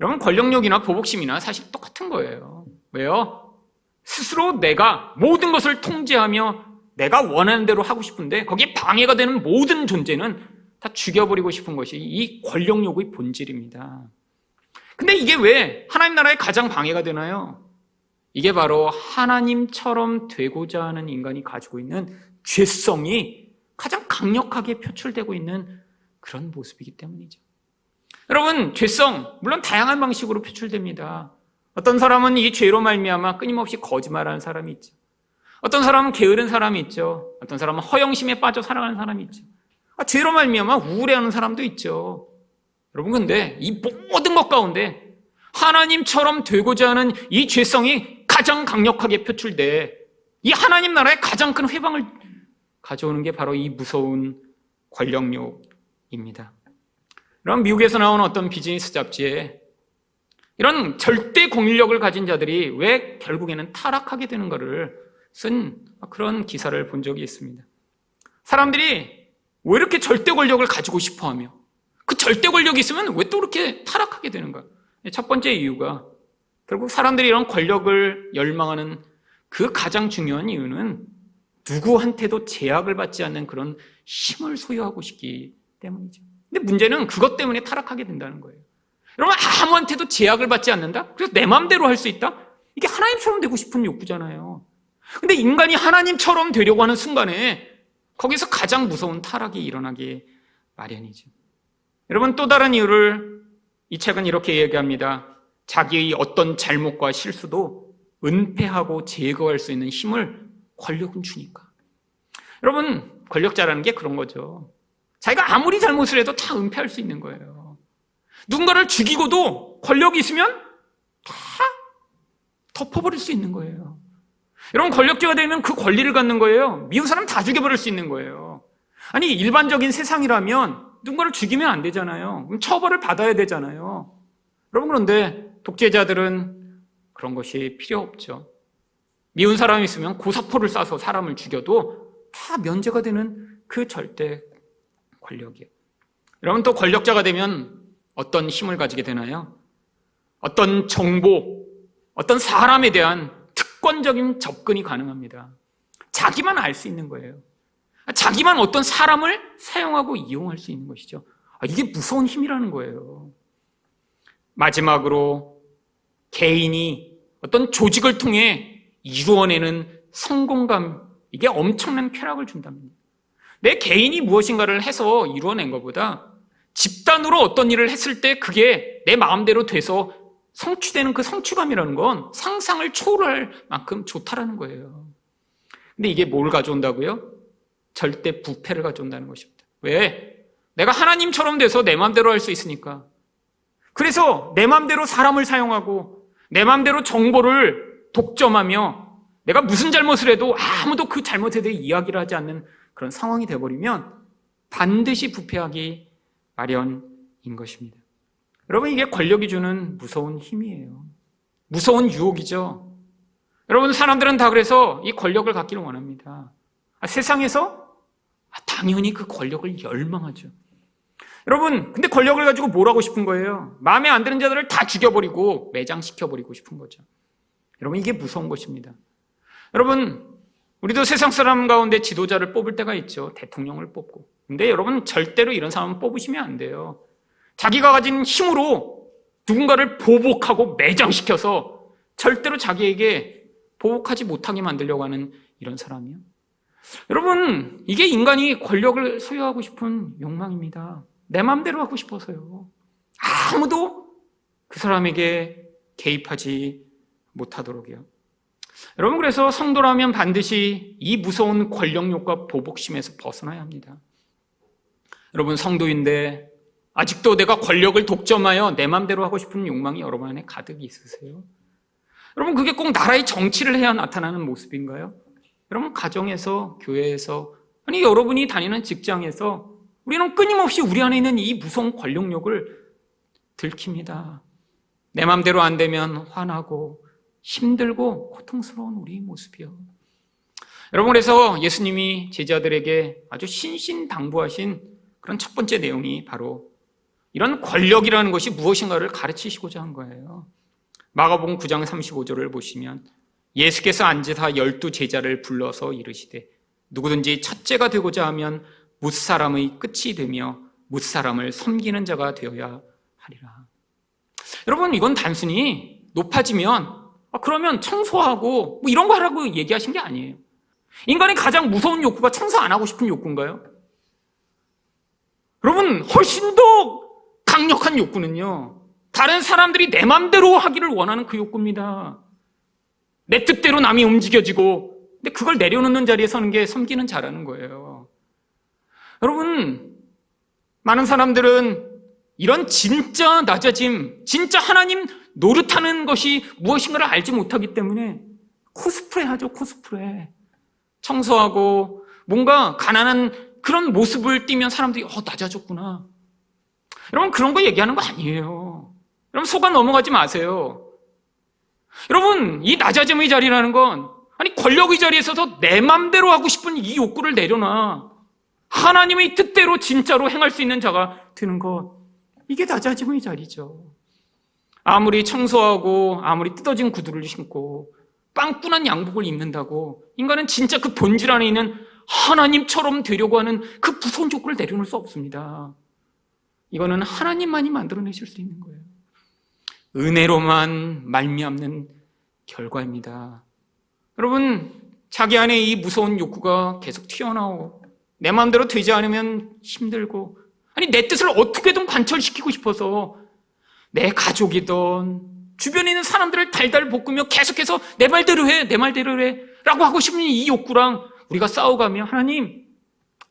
여러분, 권력욕이나 보복심이나 사실 똑같은 거예요. 왜요? 스스로 내가 모든 것을 통제하며 내가 원하는 대로 하고 싶은데 거기에 방해가 되는 모든 존재는 다 죽여버리고 싶은 것이 이 권력욕의 본질입니다. 근데 이게 왜 하나님 나라에 가장 방해가 되나요? 이게 바로 하나님처럼 되고자 하는 인간이 가지고 있는 죄성이 가장 강력하게 표출되고 있는 그런 모습이기 때문이죠. 여러분, 죄성 물론 다양한 방식으로 표출됩니다. 어떤 사람은 이 죄로 말미암아 끊임없이 거짓말하는 사람이 있죠. 어떤 사람은 게으른 사람이 있죠. 어떤 사람은 허영심에 빠져 살아가는 사람이 있죠. 죄로 말미암아 우울해하는 사람도 있죠. 여러분, 근데 이 모든 것 가운데 하나님처럼 되고자 하는 이 죄성이 가장 강력하게 표출돼 이 하나님 나라에 가장 큰 회방을 가져오는 게 바로 이 무서운 권력욕입니다. 그럼 미국에서 나온 어떤 비즈니스 잡지에 이런 절대 권력을 가진 자들이 왜 결국에는 타락하게 되는가를 쓴 그런 기사를 본 적이 있습니다. 사람들이 왜 이렇게 절대 권력을 가지고 싶어하며 그 절대 권력이 있으면 왜 또 이렇게 타락하게 되는가? 첫 번째 이유가 결국 사람들이 이런 권력을 열망하는 그 가장 중요한 이유는 누구한테도 제약을 받지 않는 그런 힘을 소유하고 싶기 때문이죠. 근데 문제는 그것 때문에 타락하게 된다는 거예요. 여러분, 아무한테도 제약을 받지 않는다? 그래서 내 마음대로 할 수 있다? 이게 하나님처럼 되고 싶은 욕구잖아요. 근데 인간이 하나님처럼 되려고 하는 순간에 거기서 가장 무서운 타락이 일어나기 마련이죠. 여러분, 또 다른 이유를 이 책은 이렇게 얘기합니다. 자기의 어떤 잘못과 실수도 은폐하고 제거할 수 있는 힘을 권력은 주니까. 여러분, 권력자라는 게 그런 거죠. 자기가 아무리 잘못을 해도 다 은폐할 수 있는 거예요. 누군가를 죽이고도 권력이 있으면 다 덮어버릴 수 있는 거예요. 여러분, 권력자가 되면 그 권리를 갖는 거예요. 미운 사람 다 죽여버릴 수 있는 거예요. 아니, 일반적인 세상이라면 누군가를 죽이면 안 되잖아요. 그럼 처벌을 받아야 되잖아요. 여러분, 그런데 독재자들은 그런 것이 필요 없죠. 미운 사람이 있으면 고사포를 쏴서 사람을 죽여도 다 면제가 되는 그 절대 권력이에요. 여러분, 또 권력자가 되면 어떤 힘을 가지게 되나요? 어떤 정보, 어떤 사람에 대한 특권적인 접근이 가능합니다. 자기만 알 수 있는 거예요. 자기만 어떤 사람을 사용하고 이용할 수 있는 것이죠. 이게 무서운 힘이라는 거예요. 마지막으로 개인이 어떤 조직을 통해 이루어내는 성공감, 이게 엄청난 쾌락을 준답니다. 내 개인이 무엇인가를 해서 이루어낸 것보다 집단으로 어떤 일을 했을 때 그게 내 마음대로 돼서 성취되는 그 성취감이라는 건 상상을 초월할 만큼 좋다라는 거예요. 근데 이게 뭘 가져온다고요? 절대 부패를 가져온다는 것입니다. 왜? 내가 하나님처럼 돼서 내 마음대로 할 수 있으니까. 그래서 내 마음대로 사람을 사용하고 내 마음대로 정보를 독점하며 내가 무슨 잘못을 해도 아무도 그 잘못에 대해 이야기를 하지 않는 그런 상황이 되어버리면 반드시 부패하기 마련인 것입니다. 여러분, 이게 권력이 주는 무서운 힘이에요. 무서운 유혹이죠. 여러분, 사람들은 다 그래서 이 권력을 갖기를 원합니다. 세상에서 당연히 그 권력을 열망하죠. 여러분, 근데 권력을 가지고 뭘 하고 싶은 거예요? 마음에 안 드는 자들을 다 죽여버리고 매장시켜버리고 싶은 거죠. 여러분, 이게 무서운 것입니다. 여러분, 우리도 세상 사람 가운데 지도자를 뽑을 때가 있죠. 대통령을 뽑고. 근데 여러분, 절대로 이런 사람은 뽑으시면 안 돼요. 자기가 가진 힘으로 누군가를 보복하고 매장시켜서 절대로 자기에게 보복하지 못하게 만들려고 하는 이런 사람이요. 여러분, 이게 인간이 권력을 소유하고 싶은 욕망입니다. 내 마음대로 하고 싶어서요. 아무도 그 사람에게 개입하지 못하도록요. 여러분, 그래서 성도라면 반드시 이 무서운 권력욕과 보복심에서 벗어나야 합니다. 여러분, 성도인데 아직도 내가 권력을 독점하여 내 마음대로 하고 싶은 욕망이 여러분 안에 가득 있으세요? 여러분, 그게 꼭 나라의 정치를 해야 나타나는 모습인가요? 여러분, 가정에서, 교회에서, 아니 여러분이 다니는 직장에서 우리는 끊임없이 우리 안에 있는 이 무서운 권력욕을 들킵니다. 내 마음대로 안 되면 화나고 힘들고 고통스러운 우리의 모습이요. 여러분, 그래서 예수님이 제자들에게 아주 신신당부하신 그런 첫 번째 내용이 바로 이런 권력이라는 것이 무엇인가를 가르치시고자 한 거예요. 마가복음 9장 35절을 보시면 예수께서 앉으사 12 제자를 불러서 이르시되 누구든지 첫째가 되고자 하면 무사람의 끝이 되며 못사람을 섬기는 자가 되어야 하리라. 여러분, 이건 단순히 높아지면 그러면 청소하고 뭐 이런 거 하라고 얘기하신 게 아니에요. 인간의 가장 무서운 욕구가 청소 안 하고 싶은 욕구인가요? 여러분, 훨씬 더 강력한 욕구는요, 다른 사람들이 내 맘대로 하기를 원하는 그 욕구입니다. 내 뜻대로 남이 움직여지고, 근데 그걸 내려놓는 자리에 서는 게 섬기는 자라는 거예요. 여러분, 많은 사람들은 이런 진짜 낮아짐, 진짜 하나님 노릇하는 것이 무엇인가를 알지 못하기 때문에 코스프레 하죠, 코스프레. 청소하고 뭔가 가난한 그런 모습을 띠면 사람들이 낮아졌구나. 여러분, 그런 거 얘기하는 거 아니에요. 여러분, 속아 넘어가지 마세요. 여러분, 이 낮아짐의 자리라는 건 권력의 자리에 서서 내 맘대로 하고 싶은 이 욕구를 내려놔 하나님의 뜻대로 진짜로 행할 수 있는 자가 되는 것, 이게 낮아짐의 자리죠. 아무리 청소하고 아무리 뜯어진 구두를 신고 빵꾸난 양복을 입는다고 인간은 진짜 그 본질 안에 있는 하나님처럼 되려고 하는 그 무서운 욕구를 내려놓을 수 없습니다. 이거는 하나님만이 만들어내실 수 있는 거예요. 은혜로만 말미암는 결과입니다. 여러분, 자기 안에 이 무서운 욕구가 계속 튀어나오고 내 마음대로 되지 않으면 힘들고, 내 뜻을 어떻게든 관철시키고 싶어서 내 가족이든 주변에 있는 사람들을 달달 볶으며 계속해서 내 말대로 해, 내 말대로 해 라고 하고 싶은 이 욕구랑 우리가 싸워가며, 하나님,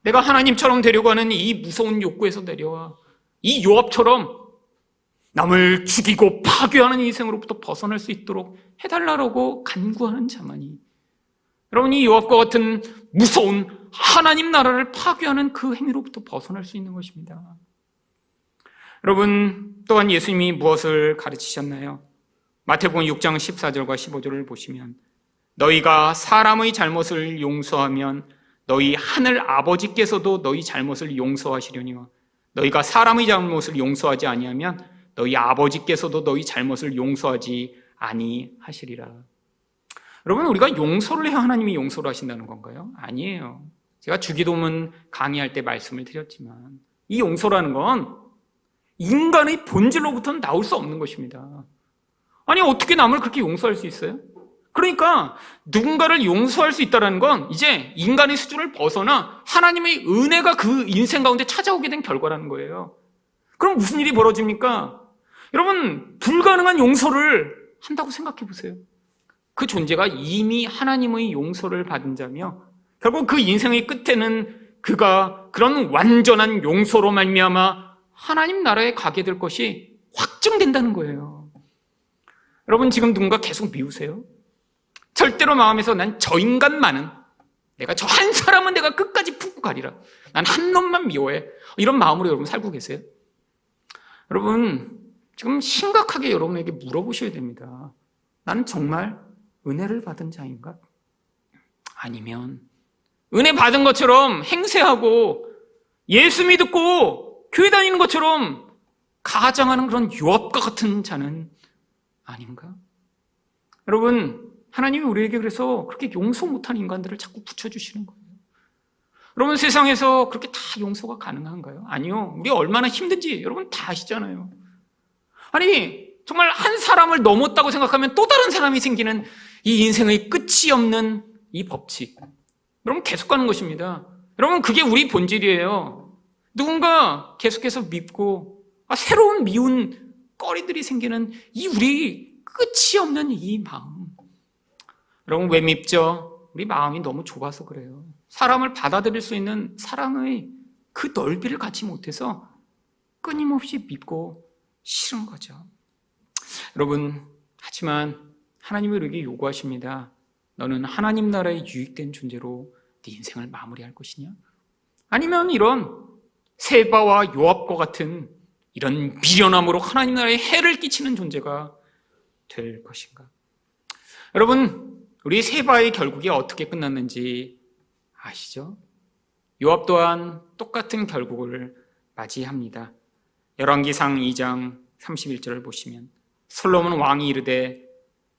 내가 하나님처럼 되려고 하는 이 무서운 욕구에서 내려와 이 요압처럼 남을 죽이고 파괴하는 인생으로부터 벗어날 수 있도록 해달라고 간구하는 자만이, 여러분, 이 요압과 같은 무서운 하나님 나라를 파괴하는 그 행위로부터 벗어날 수 있는 것입니다. 여러분, 또한 예수님이 무엇을 가르치셨나요? 마태복음 6장 14절과 15절을 보시면, 너희가 사람의 잘못을 용서하면 너희 하늘 아버지께서도 너희 잘못을 용서하시려니와 너희가 사람의 잘못을 용서하지 아니하면 너희 아버지께서도 너희 잘못을 용서하지 아니하시리라. 여러분, 우리가 용서를 해야 하나님이 용서를 하신다는 건가요? 아니에요. 제가 주기도문 강의할 때 말씀을 드렸지만 이 용서라는 건 인간의 본질로부터는 나올 수 없는 것입니다. 어떻게 남을 그렇게 용서할 수 있어요? 그러니까 누군가를 용서할 수 있다는 건 이제 인간의 수준을 벗어나 하나님의 은혜가 그 인생 가운데 찾아오게 된 결과라는 거예요. 그럼 무슨 일이 벌어집니까? 여러분, 불가능한 용서를 한다고 생각해 보세요. 그 존재가 이미 하나님의 용서를 받은 자며 결국 그 인생의 끝에는 그가 그런 완전한 용서로 말미암아 하나님 나라에 가게 될 것이 확정된다는 거예요. 여러분, 지금 누군가 계속 미우세요? 절대로 마음에서 난 저 인간만은, 내가 저 한 사람은 내가 끝까지 품고 가리라, 난 한 놈만 미워해, 이런 마음으로 여러분 살고 계세요? 여러분, 지금 심각하게 여러분에게 물어보셔야 됩니다. 나는 정말 은혜를 받은 자인가? 아니면 은혜 받은 것처럼 행세하고 예수 믿고 교회 다니는 것처럼 가장하는 그런 요압과 같은 자는 아닌가? 여러분, 하나님이 우리에게 그래서 그렇게 용서 못한 인간들을 자꾸 붙여주시는 거예요. 여러분, 세상에서 그렇게 다 용서가 가능한가요? 아니요. 우리 얼마나 힘든지 여러분 다 아시잖아요. 정말 한 사람을 넘었다고 생각하면 또 다른 사람이 생기는 이 인생의 끝이 없는 이 법칙, 여러분 계속 가는 것입니다. 여러분, 그게 우리 본질이에요. 누군가 계속해서 밉고 새로운 미운 거리들이 생기는 이 우리 끝이 없는 이 마음. 여러분, 왜 밉죠? 우리 마음이 너무 좁아서 그래요. 사람을 받아들일 수 있는 사랑의 그 넓이를 갖지 못해서 끊임없이 밉고 싫은 거죠. 여러분, 하지만 하나님이 우리에게 요구하십니다. 너는 하나님 나라에 유익된 존재로 네 인생을 마무리할 것이냐? 아니면 이런 세바와 요압과 같은 이런 미련함으로 하나님 나라에 해를 끼치는 존재가 될 것인가? 여러분, 우리 세바의 결국이 어떻게 끝났는지 아시죠? 요압 또한 똑같은 결국을 맞이합니다. 열왕기상 2장 31절을 보시면, 솔로몬 왕이 이르되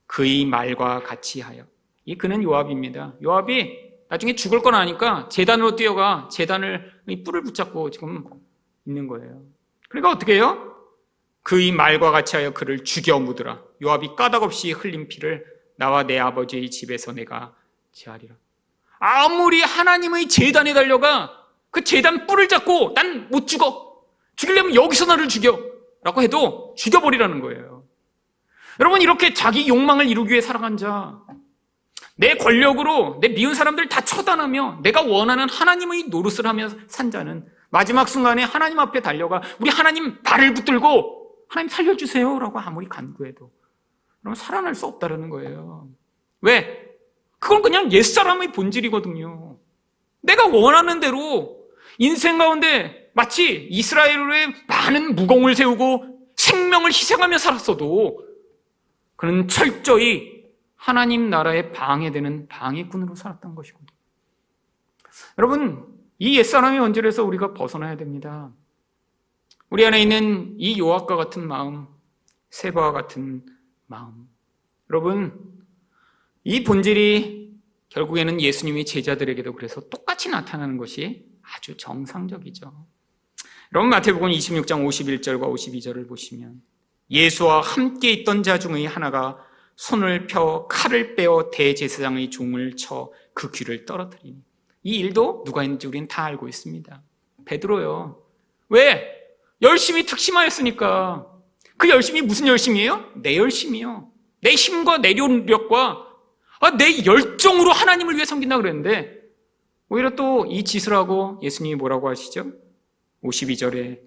그의 말과 같이 하여, 이 그는 요압입니다. 요압이 나중에 죽을 건 아니까 제단으로 뛰어가 제단을 뿔을 붙잡고 지금 있는 거예요. 그러니까 어떻게 해요? 그의 말과 같이 하여 그를 죽여 묻으라. 요압이 까닭없이 흘린 피를 나와 내 아버지의 집에서 내가 제하리라. 아무리 하나님의 제단에 달려가 그 제단 뿔을 잡고 난 못 죽어, 죽이려면 여기서 나를 죽여 라고 해도 죽여버리라는 거예요. 여러분, 이렇게 자기 욕망을 이루기 위해 살아간 자, 내 권력으로 내 미운 사람들 다 처단하며 내가 원하는 하나님의 노릇을 하며 산 자는 마지막 순간에 하나님 앞에 달려가 우리 하나님 발을 붙들고 하나님 살려주세요 라고 아무리 간구해도 그러면 살아날 수 없다는 거예요. 왜? 그건 그냥 옛사람의 본질이거든요. 내가 원하는 대로 인생 가운데 마치 이스라엘의 많은 무공을 세우고 생명을 희생하며 살았어도 그는 철저히 하나님 나라에 방해되는 방해꾼으로 살았던 것이거든요. 여러분, 이 옛사람의 원죄에서 우리가 벗어나야 됩니다. 우리 안에 있는 이 요압과 같은 마음, 세바와 같은 마음. 여러분, 이 본질이 결국에는 예수님의 제자들에게도 그래서 똑같이 나타나는 것이 아주 정상적이죠. 여러분, 마태복음 26장 51절과 52절을 보시면 예수와 함께 있던 자 중의 하나가 손을 펴 칼을 빼어 대제사장의 종을 쳐 그 귀를 떨어뜨리니, 이 일도 누가 했는지 우리는 다 알고 있습니다. 베드로요. 왜? 열심히 특심하였으니까. 그 열심이 무슨 열심이에요? 내 열심이요. 내 힘과 내 노력과 내 열정으로 하나님을 위해 섬긴다 그랬는데 오히려 또 이 짓을 하고 예수님이 뭐라고 하시죠? 52절에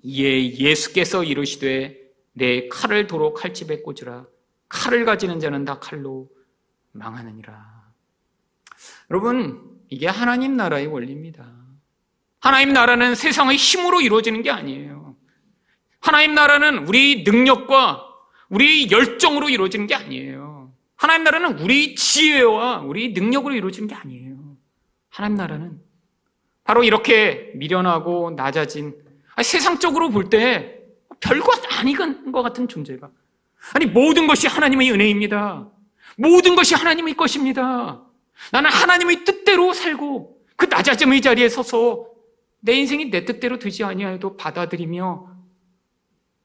이에 예수께서 이르시되 내 칼을 도로 칼집에 꽂으라. 칼을 가지는 자는 다 칼로 망하느니라. 여러분, 이게 하나님 나라의 원리입니다. 하나님 나라는 세상의 힘으로 이루어지는 게 아니에요. 하나님 나라는 우리 능력과 우리 열정으로 이루어지는 게 아니에요. 하나님 나라는 우리 지혜와 우리 능력으로 이루어지는 게 아니에요. 하나님 나라는 바로 이렇게 미련하고 낮아진, 세상적으로 볼 때 별거 아닌 것 같은 존재가, 모든 것이 하나님의 은혜입니다. 모든 것이 하나님의 것입니다. 나는 하나님의 뜻대로 살고 그 낮아짐의 자리에 서서 내 인생이 내 뜻대로 되지 아니하여도 받아들이며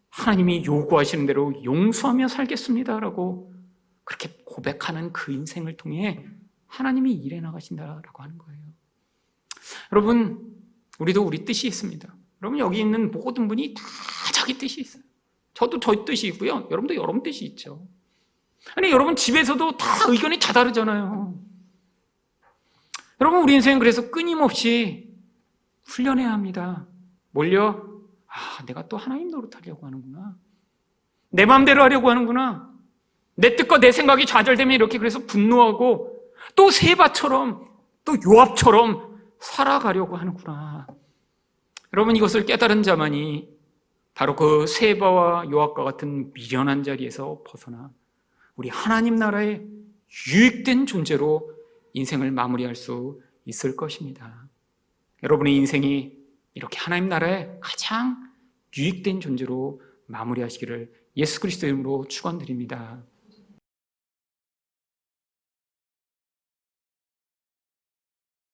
하나님이 요구하시는 대로 용서하며 살겠습니다라고 그렇게 고백하는 그 인생을 통해 하나님이 일해 나가신다라고 하는 거예요. 여러분, 우리도 우리 뜻이 있습니다. 여러분, 여기 있는 모든 분이 다 자기 뜻이 있어요. 저도 저 뜻이 있고요. 여러분도 여러분 뜻이 있죠. 여러분 집에서도 다 의견이 다 다르잖아요. 여러분, 우리 인생은 그래서 끊임없이 훈련해야 합니다. 뭘요? 내가 또 하나님 노릇하려고 하는구나. 내 마음대로 하려고 하는구나. 내 뜻과 내 생각이 좌절되면 이렇게 그래서 분노하고 또 세바처럼 또 요압처럼 살아가려고 하는구나. 여러분, 이것을 깨달은 자만이 바로 그 세바와 요압과 같은 미련한 자리에서 벗어나 우리 하나님 나라의 유익된 존재로 인생을 마무리할 수 있을 것입니다. 여러분의 인생이 이렇게 하나님 나라의 가장 유익된 존재로 마무리하시기를 예수 그리스도의 이름으로 축원드립니다.